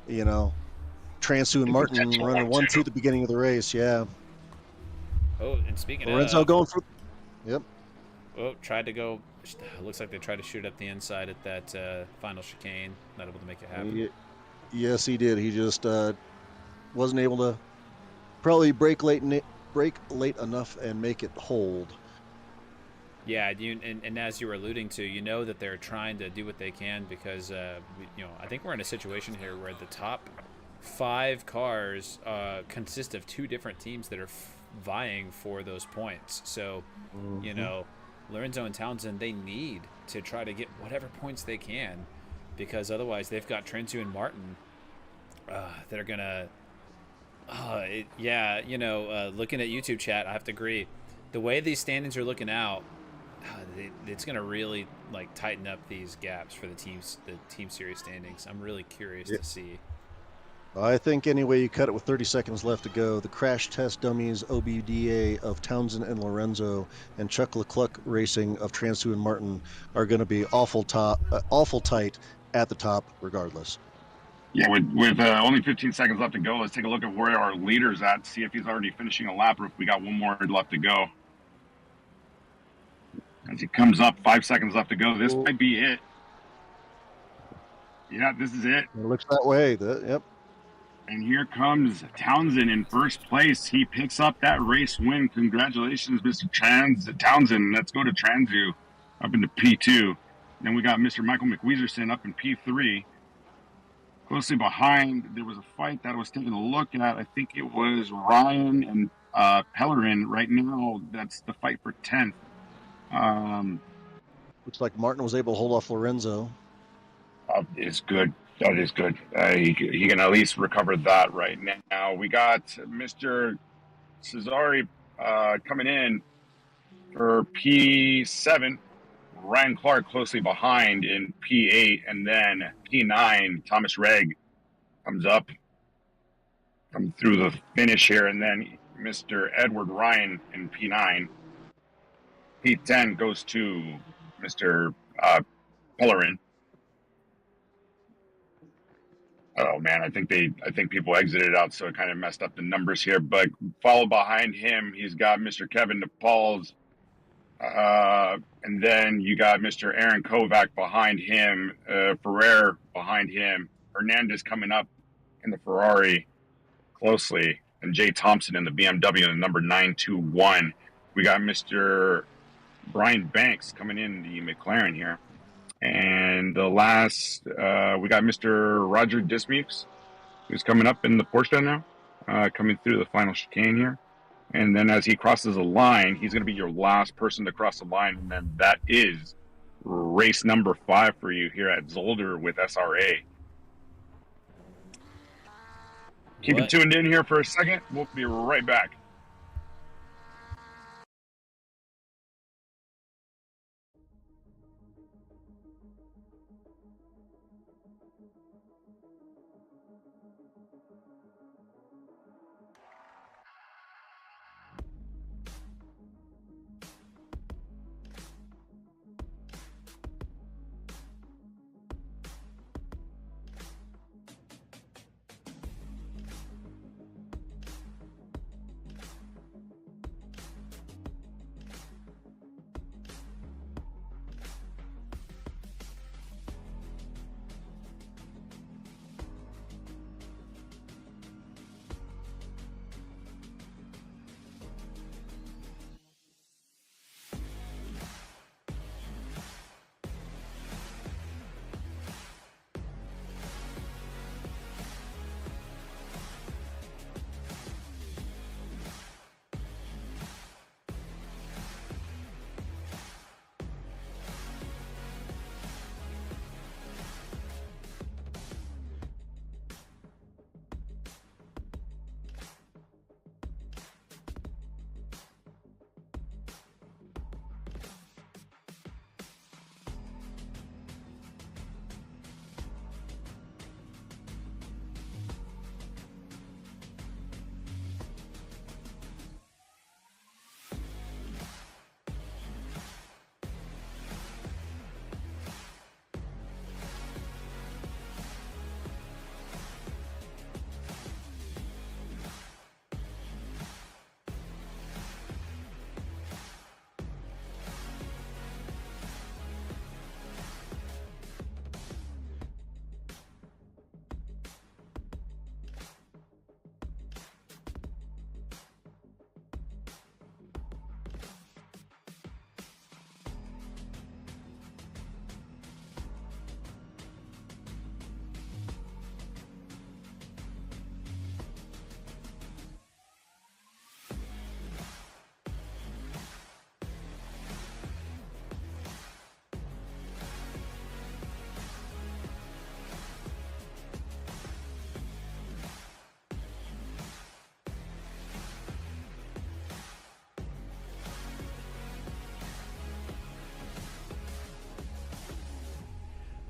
Transu and Martin running 1-2 at the beginning of the race. Yeah. Oh, and speaking Lorenzo of... going for... Yep. Oh, tried to go... Looks like they tried to shoot up the inside at that final chicane. Not able to make it happen. Yes, he did. He just wasn't able to probably break late enough and make it hold. Yeah, and as you were alluding to, you know that they're trying to do what they can because, I think we're in a situation here where the top 5 cars consist of 2 different teams that are vying for those points. So, Lorenzo and Townsend, they need to try to get whatever points they can because otherwise they've got Transu and Martin that are going to... looking at YouTube chat, I have to agree. The way these standings are looking out, it's going to really tighten up these gaps for the team series standings. I'm really curious to see. I think any way you cut it with 30 seconds left to go, the crash test dummies OBDA of Townsend and Lorenzo and Chuck Leclerc Racing of Transu and Martin are going to be awful tight at the top regardless. Yeah, with only 15 seconds left to go, let's take a look at where our leader's at, see if he's already finishing a lap or if we got one more left to go. As he comes up, 5 seconds left to go. This might be it. Yeah, this is it. It looks that way. Yep. And here comes Townsend in first place. He picks up that race win. Congratulations, Mr. Townsend. Let's go to Transu up into P2. Then we got Mr. Michael McWeezerson up in P3. Closely behind, there was a fight that I was taking a look at. I think it was Ryan and Pellerin. Right now, that's the fight for 10th. Looks like Martin was able to hold off Lorenzo. It's good. That is good. He can at least recover that right now. We got Mr. Cesari coming in for P7. Ryan Clark closely behind in P8. And then P9, Thomas Regg comes through the finish here. And then Mr. Edward Ryan in P9. P10 goes to Mr. Pellerin. Oh man, I think people exited out, so it kind of messed up the numbers here. But followed behind him, he's got Mr. Kevin DePauls, and then you got Mr. Aaron Kovac behind him, Ferrer behind him, Hernandez coming up in the Ferrari closely, and Jay Thompson in the BMW in the number 921. We got Mr. Brian Banks coming in the McLaren here. And the last, we got Mr. Roger Dismukes, who's coming up in the Porsche now, coming through the final chicane here. And then as he crosses the line, he's going to be your last person to cross the line. And then that is race number 5 for you here at Zolder with SRA. Keep it tuned in here for a second. We'll be right back.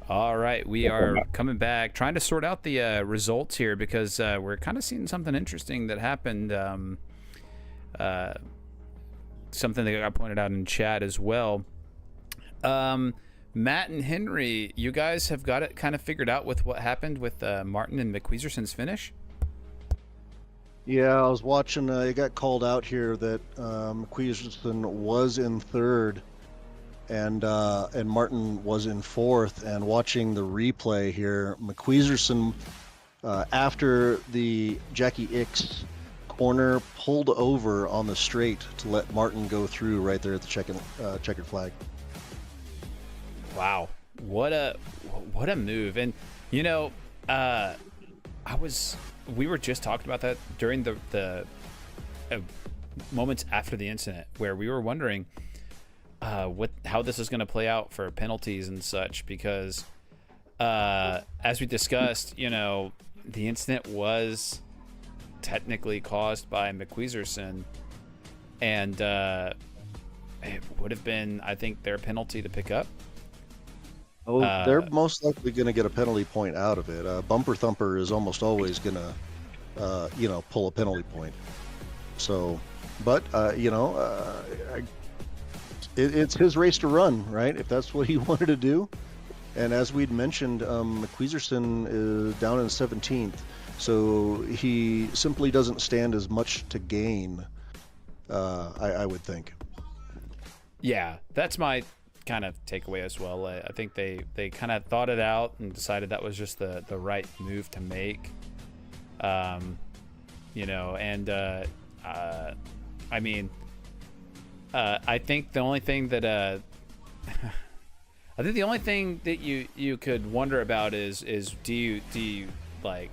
All right, we are coming back, trying to sort out the results here because we're kind of seeing something interesting that happened. Something that got pointed out in chat as well. Matt and Henry, you guys have got it kind of figured out with what happened with Martin and McQueezerson's finish? Yeah, I was watching. It got called out here that McQueezerson was in third, and Martin was in fourth. And watching the replay here, McQueezerson, after the Jackie Ix corner, pulled over on the straight to let Martin go through right there at the checkered flag. Wow, what a move! And you know, we were just talking about that during the moments after the incident, where we were wondering how this is going to play out for penalties and such, because as we discussed, you know, the incident was technically caused by McQueezerson, and it would have been, I think, their penalty to pick up. Oh, they're most likely going to get a penalty point out of it. Bumper Thumper is almost always going to, pull a penalty point. So, but, it's his race to run, right? If that's what he wanted to do. And as we'd mentioned, McQueezerson is down in 17th. So he simply doesn't stand as much to gain, I would think. Yeah, that's my kind of takeaway as well. I think they kind of thought it out and decided that was just the right move to make. I think the only thing that you could wonder about is do you like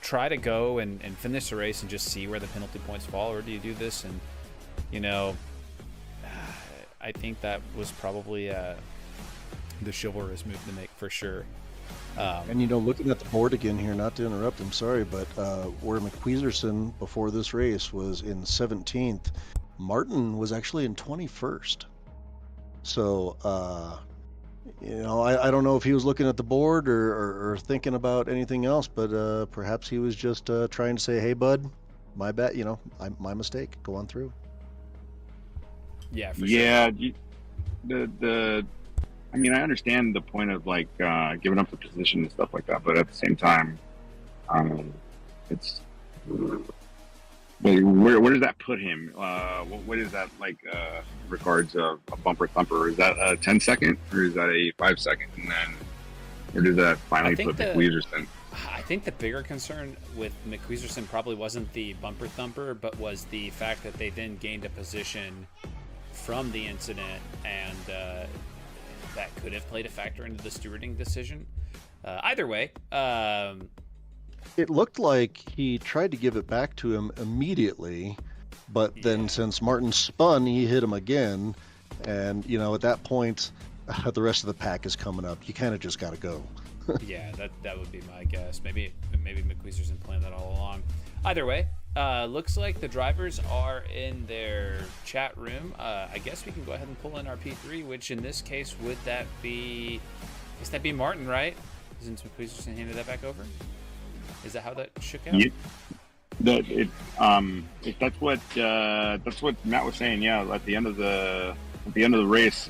try to go and finish the race and just see where the penalty points fall, or do you do this and, you know, I think that was probably the chivalrous move to make for sure. And, you know, looking at the board again here, not to interrupt, I'm sorry, but where McQueezerson before this race was in 17th, Martin was actually in 21st. So, you know, I don't know if he was looking at the board or thinking about anything else, but perhaps he was just trying to say, hey, bud, my bad, you know, my mistake, go on through. Yeah, for sure. I mean, I understand the point of like giving up the position and stuff like that, but at the same time, it's where does that put him? What is that like regards of a bumper thumper? Is that a 10-second or is that a 5-second? And then where does that finally put McQueezerson? I think the bigger concern with McQueezerson probably wasn't the bumper thumper, but was the fact that they then gained a position from the incident, and that could have played a factor into the stewarding decision. Either way, it looked like he tried to give it back to him immediately, but then since Martin spun, he hit him again, and you know, at that point, the rest of the pack is coming up. You kind of just got to go. Yeah, that would be my guess. Maybe McQueezerson planned that all along. Either way, looks like the drivers are in their chat room. I guess we can go ahead and pull in our P3, which in this case would that be? I guess that'd be Martin, right? Isn't McQueezerson handed that back over? Is that how that shook out? Yeah. That's what Matt was saying. Yeah, at the end of the race,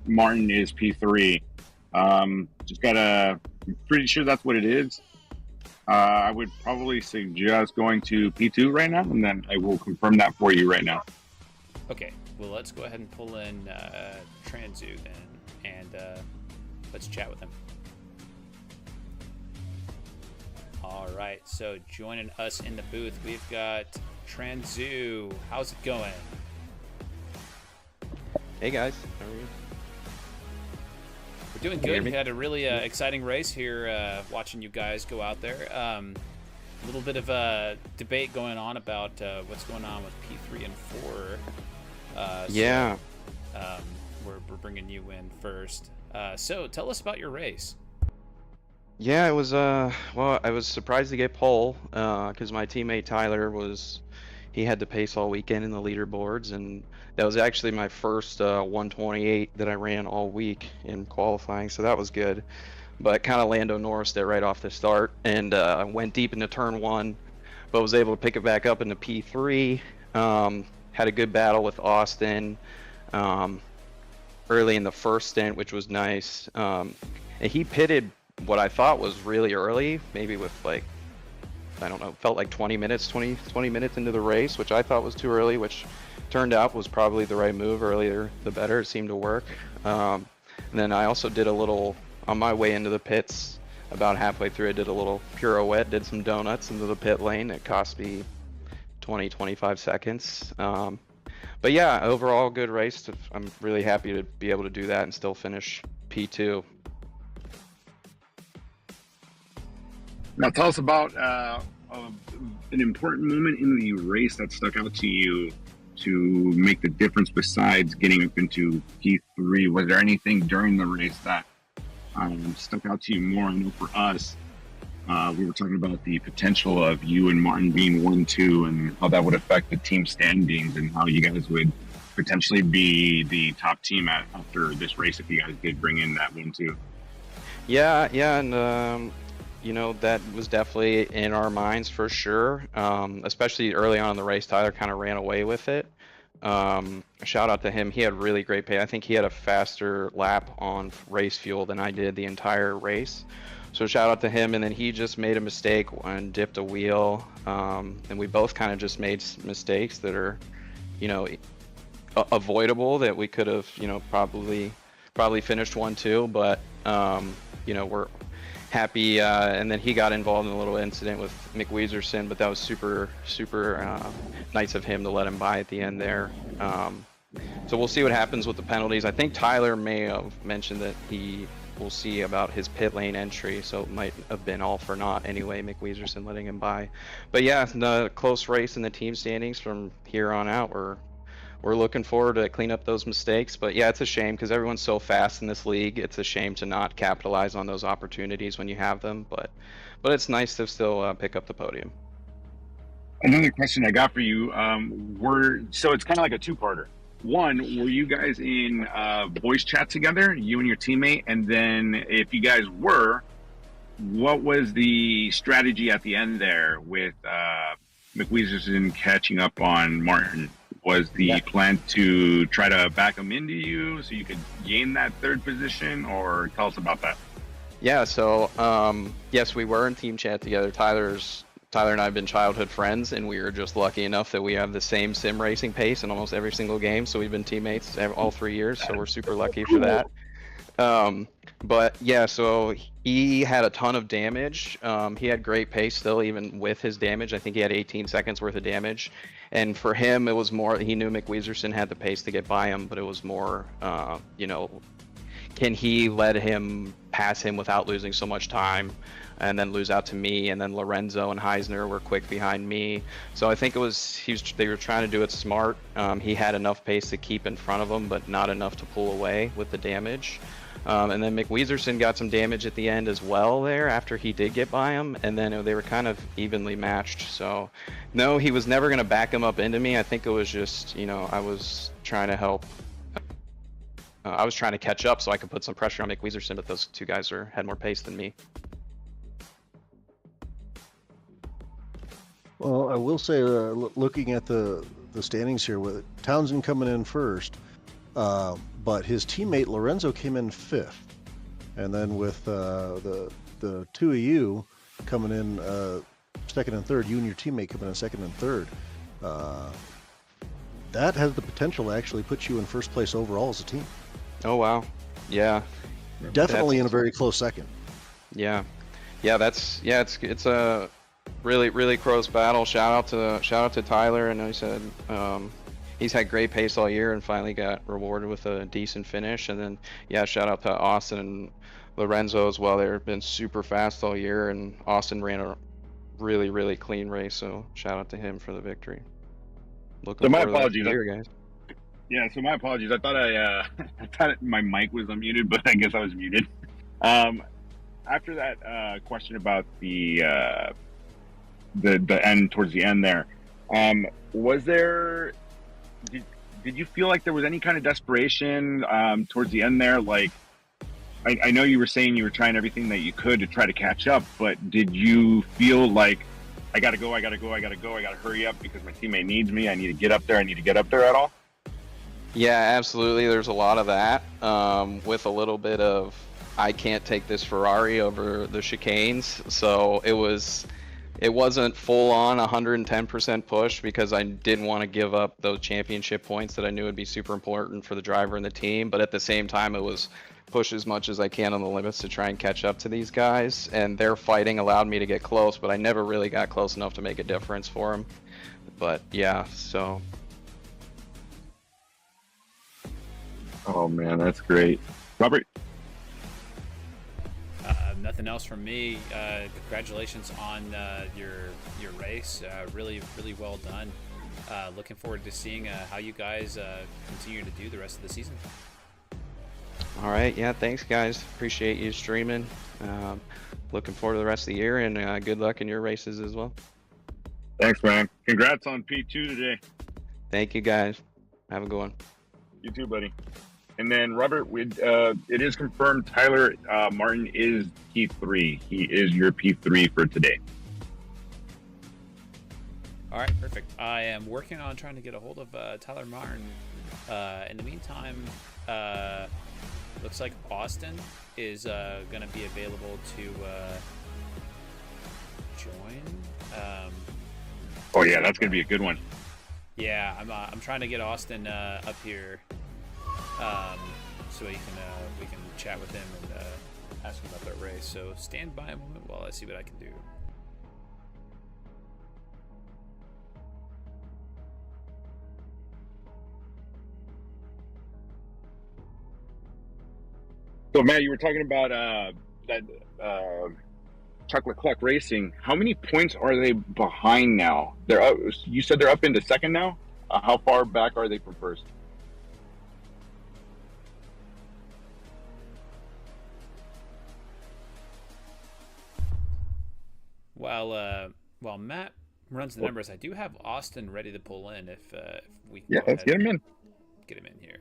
Martin is P3. Just gotta. I'm pretty sure that's what it is. I would probably suggest going to P2 right now, and then I will confirm that for you right now. Okay. Well, let's go ahead and pull in Transu then, and let's chat with him. All right, so joining us in the booth, we've got Transu. How's it going? Hey guys, how are you? We're doing good. We had a really exciting race here, watching you guys go out there. A little bit of a debate going on about what's going on with P3 and 4. Yeah. So, we're bringing you in first. So tell us about your race. Yeah, it was well, I was surprised to get pole because my teammate Tyler he had to pace all weekend in the leaderboards, and that was actually my first 128 that I ran all week in qualifying, so that was good. But kind of Lando Norris'd it right off the start, and went deep into turn 1, but was able to pick it back up into P3. Had a good battle with Austin early in the first stint, which was nice. And he pitted what I thought was really early, maybe with like, I don't know, felt like 20 minutes into the race, which I thought was too early, which turned out was probably the right move. Earlier the better, it seemed to work. And then I also did a little, on my way into the pits, about halfway through I did a little pirouette, did some donuts into the pit lane. It cost me 20-25 seconds. But yeah, overall good race. I'm really happy to be able to do that and still finish P2. Now tell us about an important moment in the race that stuck out to you to make the difference besides getting up into P3. Was there anything during the race that stuck out to you more? I know for us, we were talking about the potential of you and Martin being 1-2 and how that would affect the team standings and how you guys would potentially be the top team after this race if you guys did bring in that 1-2. Yeah, and you know, that was definitely in our minds for sure. Especially early on in the race, Tyler kind of ran away with it. Shout out to him. He had really great pace. I think he had a faster lap on race fuel than I did the entire race. So shout out to him. And then he just made a mistake and dipped a wheel. And we both kind of just made mistakes that are, you know, avoidable, that we could have, you know, probably finished 1-2. But, you know, we're happy, and then he got involved in a little incident with McWeezerson, but that was super nice of him to let him by at the end there. So we'll see what happens with the penalties. I think Tyler may have mentioned that he we'll see about his pit lane entry, so it might have been all for naught anyway, McWeezerson letting him by. But yeah, the close race in the team standings from here on out, we're looking forward to clean up those mistakes. But yeah, it's a shame because everyone's so fast in this league. It's a shame to not capitalize on those opportunities when you have them. But it's nice to still pick up the podium. Another question I got for you, so it's kind of like a two-parter. One, were you guys in voice chat together, you and your teammate? And then if you guys were, what was the strategy at the end there with McWeezerson catching up on Martin? Was the plan to try to back him into you so you could gain that third position, or tell us about that? Yeah, so yes, we were in team chat together. Tyler and I have been childhood friends, and we were just lucky enough that we have the same sim racing pace in almost every single game. So we've been teammates all 3 years, so we're super lucky for that. But yeah, so he had a ton of damage. He had great pace still, even with his damage. I think he had 18 seconds worth of damage. And for him, it was more, he knew McWeezerson had the pace to get by him, but it was more, you know, can he let him pass him without losing so much time and then lose out to me? And then Lorenzo and Heisner were quick behind me. So I think it was, they were trying to do it smart. He had enough pace to keep in front of him, but not enough to pull away with the damage. And then McWeezerson got some damage at the end as well there after he did get by him, and then they were kind of evenly matched. So no, he was never going to back him up into me. I think it was just, you know, I was trying to help. I was trying to catch up so I could put some pressure on McWeezerson, but those two guys had more pace than me. Well, I will say, looking at the standings here, with Townsend coming in first, but his teammate Lorenzo came in 5th, and then with the two of you coming in 2nd and 3rd, you and your teammate coming in 2nd and 3rd, that has the potential to actually put you in 1st place overall as a team. Oh wow, yeah, definitely in a very close second. Yeah, it's a really close battle. Shout out to Tyler. I know he said he's had great pace all year and finally got rewarded with a decent finish. And then yeah, shout out to Austin and Lorenzo as well. They've been super fast all year, and Austin ran a really clean race. So shout out to him for the victory. Looking my forward to apologies. the year, guys. Yeah, so my apologies. I thought I thought my mic was unmuted, but I guess I was muted. After that question about the end, towards the end there, was there? Did you feel like there was any kind of desperation towards the end there? Like, I know you were saying you were trying everything that you could to try to catch up, but did you feel like I gotta go, I gotta hurry up because my teammate needs me, I need to get up there at all? Yeah, absolutely. There's a lot of that, with a little bit of I can't take this Ferrari over the chicanes. So it wasn't full on 110% push because I didn't want to give up those championship points that I knew would be super important for the driver and the team. But at the same time, it was push as much as I can on the limits to try and catch up to these guys. And their fighting allowed me to get close, but I never really got close enough to make a difference for them. But yeah, so. Oh man, that's great. Robert? Nothing else from me. Congratulations on your race. Really well done. Looking forward to seeing how you guys continue to do the rest of the season. All right, yeah, thanks guys. Appreciate you streaming. Looking forward to the rest of the year, and good luck in your races as well. Thanks, man. Congrats on P2 today. Thank you guys. Have a good one. You too, buddy. And then Robert, it is confirmed Tyler Martin is P3. He is your P3 for today. All right, perfect. I am working on trying to get a hold of Tyler Martin. In the meantime, looks like Austin is going to be available to join. Oh yeah, that's going to be a good one. Yeah, I'm trying to get Austin up here. So we can chat with him and ask him about that race. So stand by a moment while I see what I can do. So Matt, you were talking about that Chocolate Cluck Racing. How many points are they behind now? They're up, you said they're up into second now. How far back are they from first? While Matt runs the numbers, I do have Austin ready to pull in if we can. Yeah, let's get him in. Get him in here.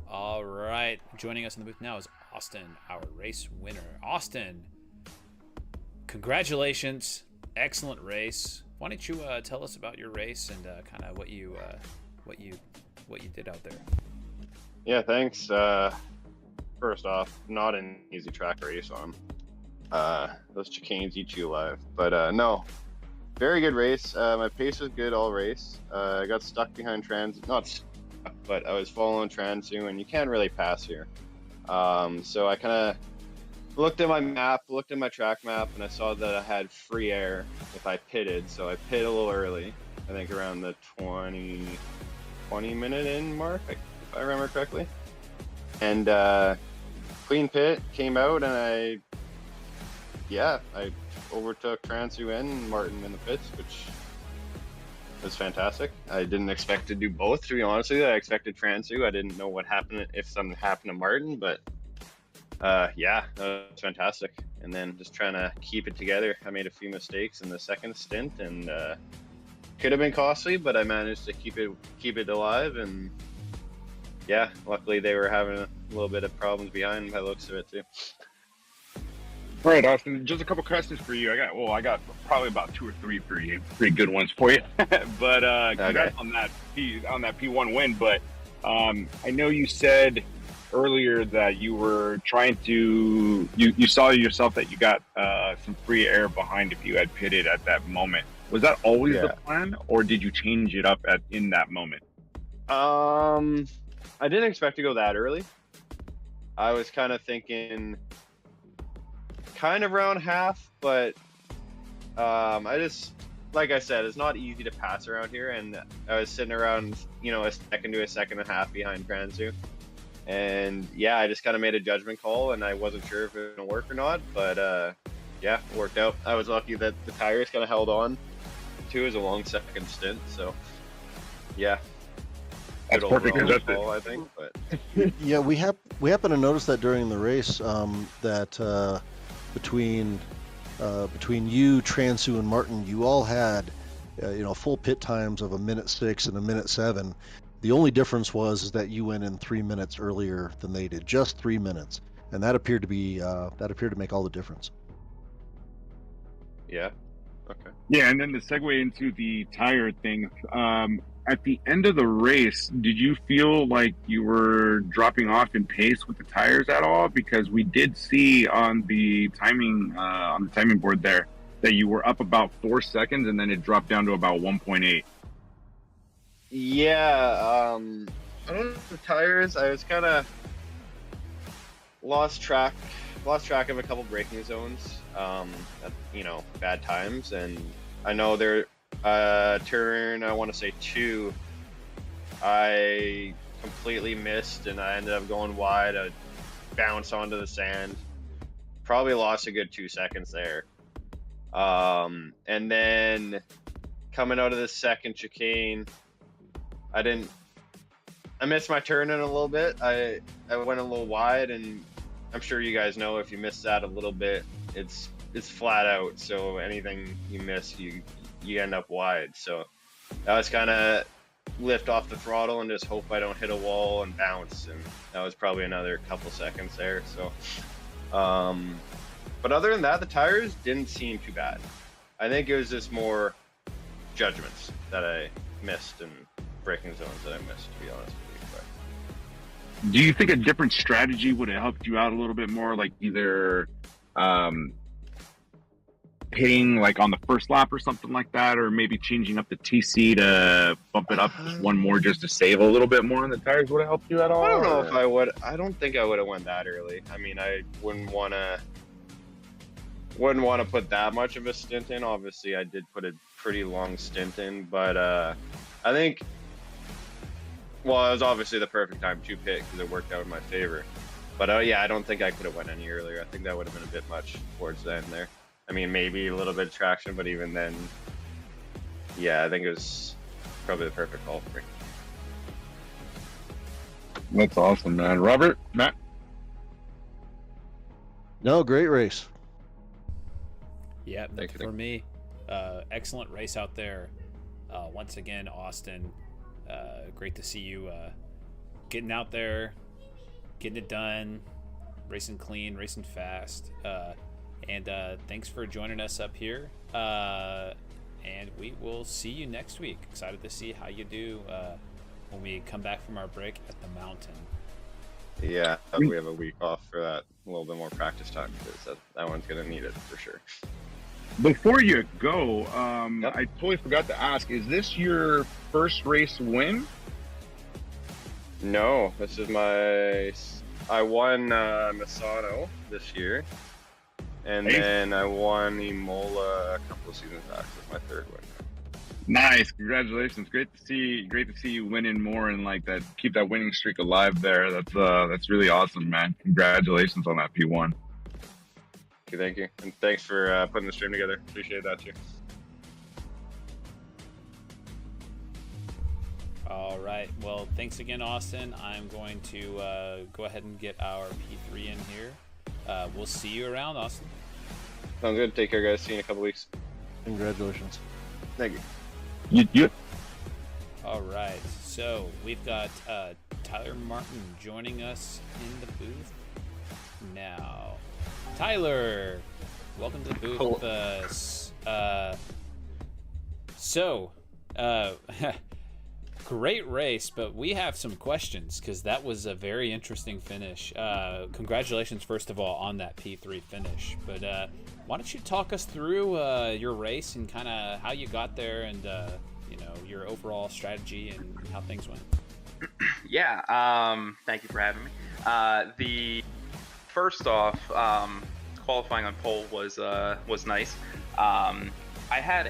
All right, joining us in the booth now is Austin, our race winner. Austin, congratulations, excellent race. Why don't you tell us about your race and kind of what you did out there? Yeah, thanks. First off, not an easy track to race on. Those chicanes eat you alive. But no, very good race. My pace was good all race. I got stuck behind not stuck, but I was following Transu, and you can't really pass here. So I kind of looked at my map, looked at my track map, and I saw that I had free air if I pitted. So I pitted a little early, I think around the 20 minute in mark, if I remember correctly. And clean pit, came out, and I overtook Transu and Martin in the pits, which was fantastic. I didn't expect to do both, to be honest with you. I expected Transu. I didn't know what happened if something happened to Martin, but that was fantastic. And then just trying to keep it together. I made a few mistakes in the second stint, and could have been costly, but I managed to keep it alive. And yeah, luckily they were having a little bit of problems behind by the looks of it too. All right, Austin, just a couple questions for you. I got probably about 2 or 3 pretty good ones for you. But congrats on that P1 win. But I know you said earlier that you were trying to you saw yourself that you got some free air behind if you had pitted at that moment. Was that always the plan, or did you change it up in that moment? I didn't expect to go that early. I was kind of thinking around half, but I just, like I said, it's not easy to pass around here, and I was sitting around, a second to a second and a half behind Transu, and I just kind of made a judgment call, and I wasn't sure if it was gonna work or not, but it worked out. I was lucky that the tires kind of held on too. It was a long second stint, so that's perfect. I think, but yeah, we happen to notice that during the race, that between you, Transu, and Martin, you all had full pit times of 1:06 and 1:07. The only difference was that you went in 3 minutes earlier than they did, just 3 minutes, and that appeared to make all the difference. Yeah. Okay. Yeah, and then to segue into the tire thing, at the end of the race, did you feel like you were dropping off in pace with the tires at all? Because we did see on the timing board there that you were up about 4 seconds, and then it dropped down to about 1.8. Yeah, I don't know the tires. I was kind of lost track of a couple braking zones, at, bad times, and I know there. Turn, I want to say 2, I completely missed, and I ended up going wide. I bounced onto the sand, probably lost a good 2 seconds there. And then coming out of the second chicane, I missed my turn in a little bit. I went a little wide, and I'm sure you guys know if you miss that a little bit, it's flat out. So anything you miss, you end up wide. So that was kind of lift off the throttle and just hope I don't hit a wall and bounce, and that was probably another couple seconds there. So but other than that, the tires didn't seem too bad. I think it was just more judgments that I missed and braking zones that I missed, to be honest with you. But do you think a different strategy would have helped you out a little bit more, like either hitting like on the first lap or something like that, or maybe changing up the TC to bump it up just one more just to save a little bit more on the tires? Would have helped you at all? I don't know if I would. I don't think I would have went that early. I mean, I wouldn't want to put that much of a stint in. Obviously, I did put a pretty long stint in, but I think Well, it was obviously the perfect time to pit because it worked out in my favor. But yeah, I don't think I could have went any earlier. I think that would have been a bit much towards the end there. I mean, maybe a little bit of traction, but even then, yeah, I think it was probably the perfect call for me. That's awesome, man. Robert, Matt? No, great race. Yeah, for me, excellent race out there. Once again, Austin, great to see you getting out there, getting it done, racing clean, racing fast. And thanks for joining us up here. And we will see you next week. Excited to see how you do when we come back from our break at the mountain. Yeah, we have a week off for that, a little bit more practice time, because that one's going to need it for sure. Before you go, I totally forgot to ask, is this your first race win? No, this is I won Misano this year, and then I won Imola a couple of seasons back. This is my third win. Nice, congratulations! Great to see you winning more and like that. Keep that winning streak alive there. That's really awesome, man. Congratulations on that P1. Thank you, and thanks for putting the stream together. Appreciate that too. All right. Well, thanks again, Austin. I'm going to go ahead and get our P3 in here. We'll see you around, Austin. Sounds good. Take care, guys. See you in a couple weeks. Congratulations. Thank you. You. All right. So we've got Tyler Martin joining us in the booth now. Tyler, welcome to the booth with us. Great race, but we have some questions because that was a very interesting finish. Congratulations, first of all, on that P3 finish. But why don't you talk us through your race and kind of how you got there and your overall strategy and how things went? Yeah, thank you for having me. First off, qualifying on pole was nice. I had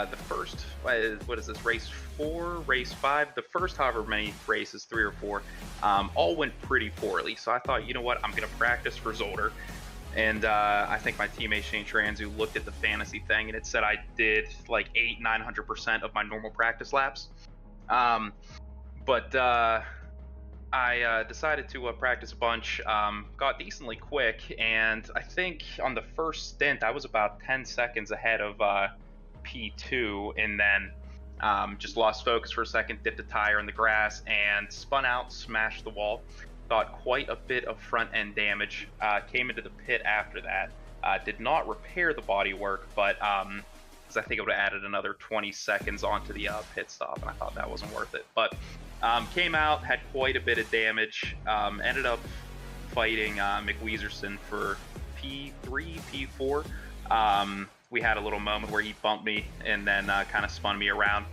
the first, what is this, race 4, race 5, the first however many races, 3 or 4, all went pretty poorly. So I thought, you know what, I'm going to practice for Zolder. And I think my teammate Shane Transu looked at the fantasy thing and it said I did like 900% of my normal practice laps. But I decided to practice a bunch, got decently quick, and I think on the first stint I was about 10 seconds ahead of P2, and then just lost focus for a second, dipped a tire in the grass, and spun out, smashed the wall. Got quite a bit of front end damage, came into the pit after that, did not repair the bodywork, but because I think it would have added another 20 seconds onto the pit stop, and I thought that wasn't worth it. But came out, had quite a bit of damage, ended up fighting McWeezerson for P3, P4. We had a little moment where he bumped me and then kind of spun me around,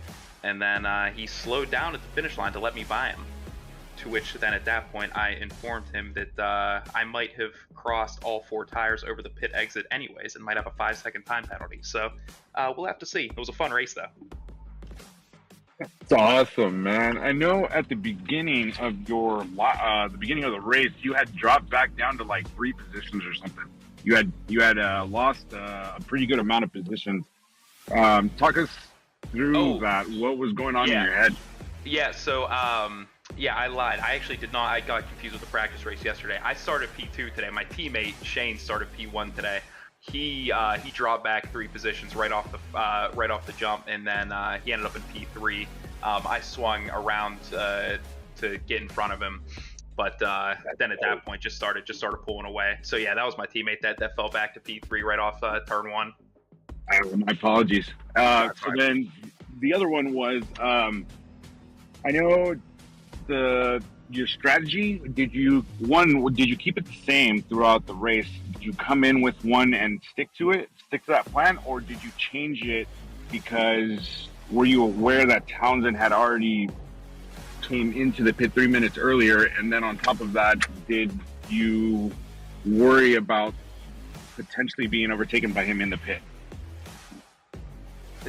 and then he slowed down at the finish line to let me by him. To which then at that point I informed him that I might have crossed all 4 tires over the pit exit anyways and might have a 5-second time penalty. So we'll have to see. It was a fun race though. It's awesome, man. I know at the beginning of your the race, you had dropped back down to like 3 positions or something. You had lost a pretty good amount of positions. Talk us through that. What was going on in your head? Yeah. So yeah, I lied. I actually did not. I got confused with the practice race yesterday. I started P2 today. My teammate Shane started P1 today. He dropped back 3 positions right off the jump, and then he ended up in P3. I swung around to get in front of him, but then at that point just started pulling away. So yeah, that was my teammate that fell back to P3 right off turn 1. My apologies. So then the other one was I know your strategy. Did you keep it the same throughout the race? Did you come in with one and stick to that plan, or did you change it because were you aware that Townsend had already came into the pit 3 minutes earlier, and then on top of that, did you worry about potentially being overtaken by him in the pit?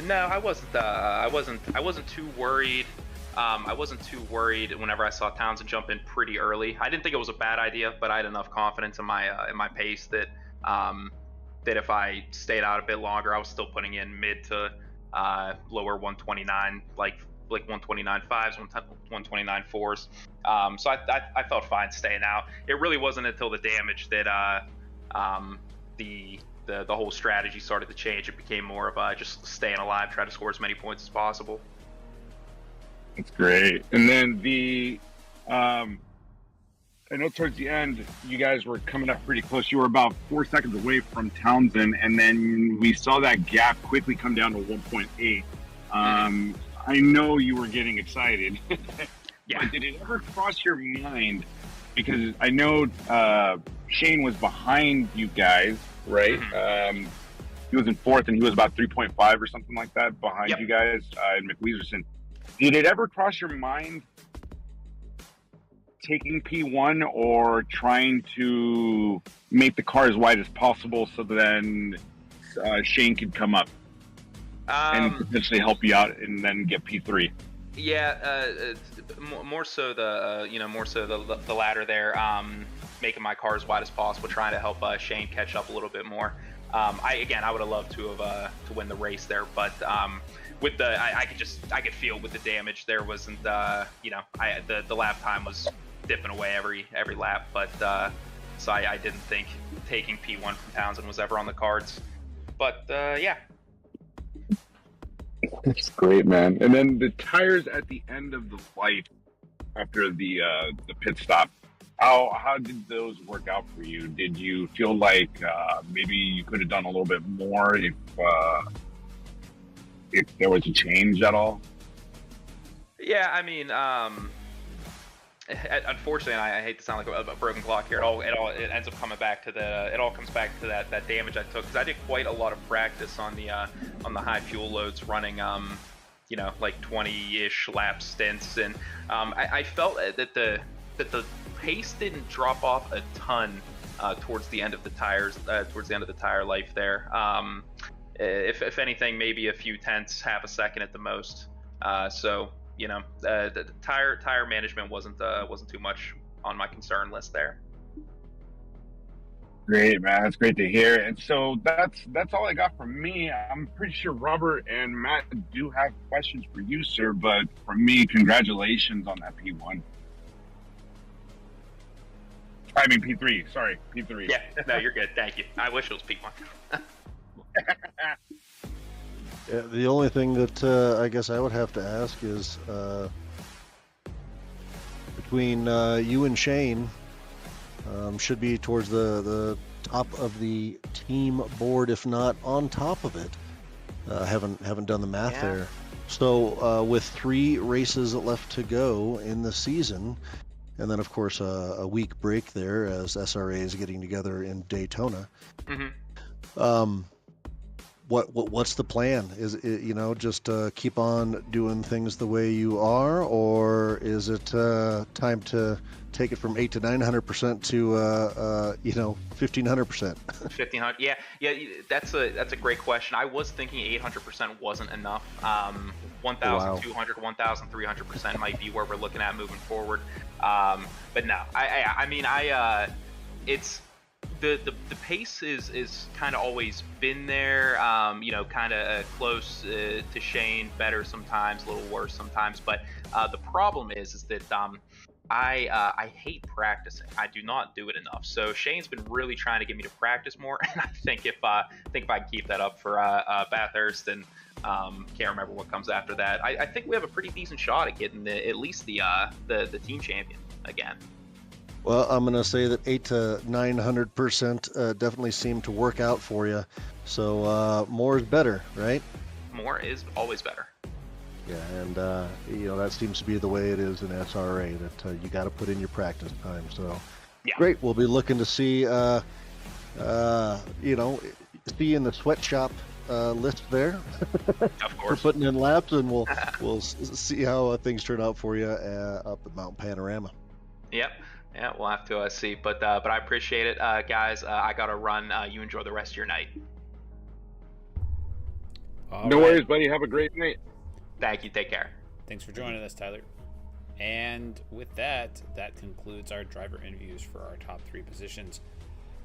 No, I wasn't too worried. I wasn't too worried whenever I saw Townsend jump in pretty early. I didn't think it was a bad idea, but I had enough confidence in my pace that that if I stayed out a bit longer, I was still putting in mid to lower 129, like 129.5s, 129.4s. So I felt fine staying out. It really wasn't until the damage that the whole strategy started to change. It became more of just staying alive, try to score as many points as possible. That's great. And then I know towards the end, you guys were coming up pretty close. You were about 4 seconds away from Townsend, and then we saw that gap quickly come down to 1.8. I know you were getting excited. Yeah. But did it ever cross your mind? Because I know Shane was behind you guys, right? He was in fourth, and he was about 3.5 or something like that behind you guys in McWeezerson. Did it ever cross your mind taking P1 or trying to make the car as wide as possible so then Shane could come up and potentially help you out and then get P3? Yeah, more so the latter there. Making my car as wide as possible, trying to help Shane catch up a little bit more. I would have loved to have to win the race there, but with I could feel with the damage there wasn't the lap time was dipping away every lap, but so I didn't think taking P1 from Townsend was ever on the cards. But yeah. That's great, man. And then the tires at the end of the flight after the pit stop, how did those work out for you? Did you feel like maybe you could have done a little bit more if there was a change at all? Yeah, I mean, unfortunately, and I hate to sound like a broken clock here. It ends up coming back to it all comes back to that damage I took, because I did quite a lot of practice on the high fuel loads, running like 20-ish lap stints, and I felt that the pace didn't drop off a ton towards the end of the tires, towards the end of the tire life there. If anything, maybe a few tenths, half a second at the most. So the tire management wasn't too much on my concern list there. Great, man. That's great to hear. And so that's all I got from me. I'm pretty sure Robert and Matt do have questions for you, sir. But for me, congratulations on that P1. I mean P3. Sorry, P3. Yeah, no, you're good. Thank you. I wish it was P1. Yeah, the only thing that I guess I would have to ask is between you and Shane, should be towards the top of the team board, if not on top of it. Haven't done the math there. So with 3 races left to go in the season, and then of course a week break there as SRA is getting together in Daytona. What's the plan? Is it, just keep on doing things the way you are, or is it time to take it from 800 to 900% to 1500%? 1500, yeah. That's a great question. I was thinking 800% wasn't enough. 1,200, 1,300% might be where we're looking at moving forward. But no, I mean, it's. The pace is kind of always been there, kind of close to Shane, better sometimes, a little worse sometimes. But the problem is that I hate practicing. I do not do it enough. So Shane's been really trying to get me to practice more, and I think if I can keep that up for Bathurst and can't remember what comes after that, I think we have a pretty decent shot at getting at least the team champion again. Well, I'm going to say that 800 to 900% definitely seem to work out for you. So more is better, right? More is always better. Yeah, and that seems to be the way it is in SRA, that you got to put in your practice time. So great. We'll be looking to see, see in the sweatshop list there. Of course. For putting in laps, and we'll see how things turn out for you up at Mountain Panorama. Yep. Yeah, we'll have to see, but I appreciate it, guys. I gotta run. You enjoy the rest of your night. No worries, buddy. Have a great night. Thank you. Take care. Thanks for joining us, Tyler. And with that, that concludes our driver interviews for our top 3 positions.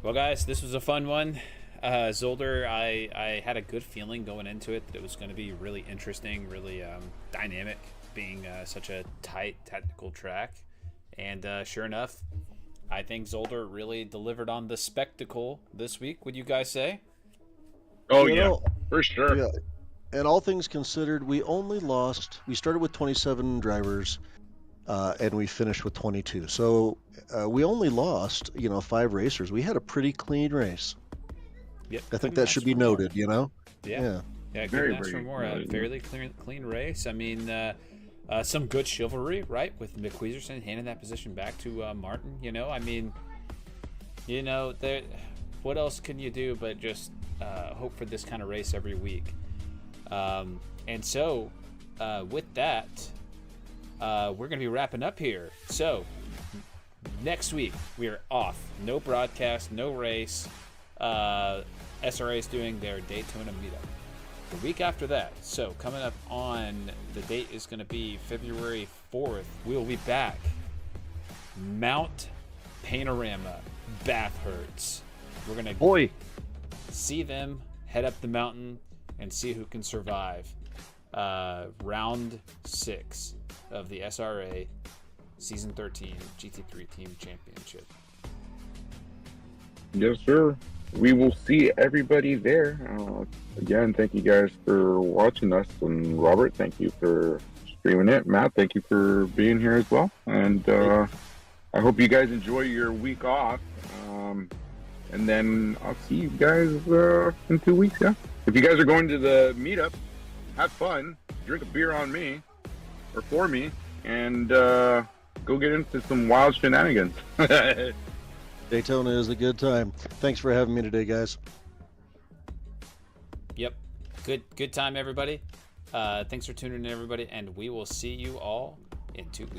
Well, guys, this was a fun one. Zolder, I had a good feeling going into it that it was going to be really interesting, really dynamic, being such a tight technical track. And sure enough, I think Zolder really delivered on the spectacle this week. Would you guys say? Oh, You yeah, know, for sure. Yeah. And all things considered, we started with 27 drivers, and we finished with 22. So we only lost, 5 racers. We had a pretty clean race. Yep. I think that should be noted, Yeah. Yeah. Yeah, Very, couldn't ask for very more. A good. fairly clean race. I mean, some good chivalry, right? With McQueezerson handing that position back to Martin. I mean, there. What else can you do but just hope for this kind of race every week? And so, with that, we're going to be wrapping up here. So, next week we are off. No broadcast, no race. SRA is doing their Daytona meetup. The week after that, so coming up on the date is going to be February 4th. We will be back. Mount Panorama, Bathurst. We're going to see them head up the mountain and see who can survive round 6 of the SRA Season 13 GT3 Team Championship. Yes, sir. We will see everybody there. Again, thank you guys for watching us. And Robert, thank you for streaming it. Matt, thank you for being here as well. And I hope you guys enjoy your week off. And then I'll see you guys in 2 weeks, yeah? If you guys are going to the meetup, have fun. Drink a beer on me, or for me, and go get into some wild shenanigans. Daytona is a good time. Thanks for having me today, guys. Yep. Good time, everybody. Thanks for tuning in, everybody, and we will see you all in 2 weeks.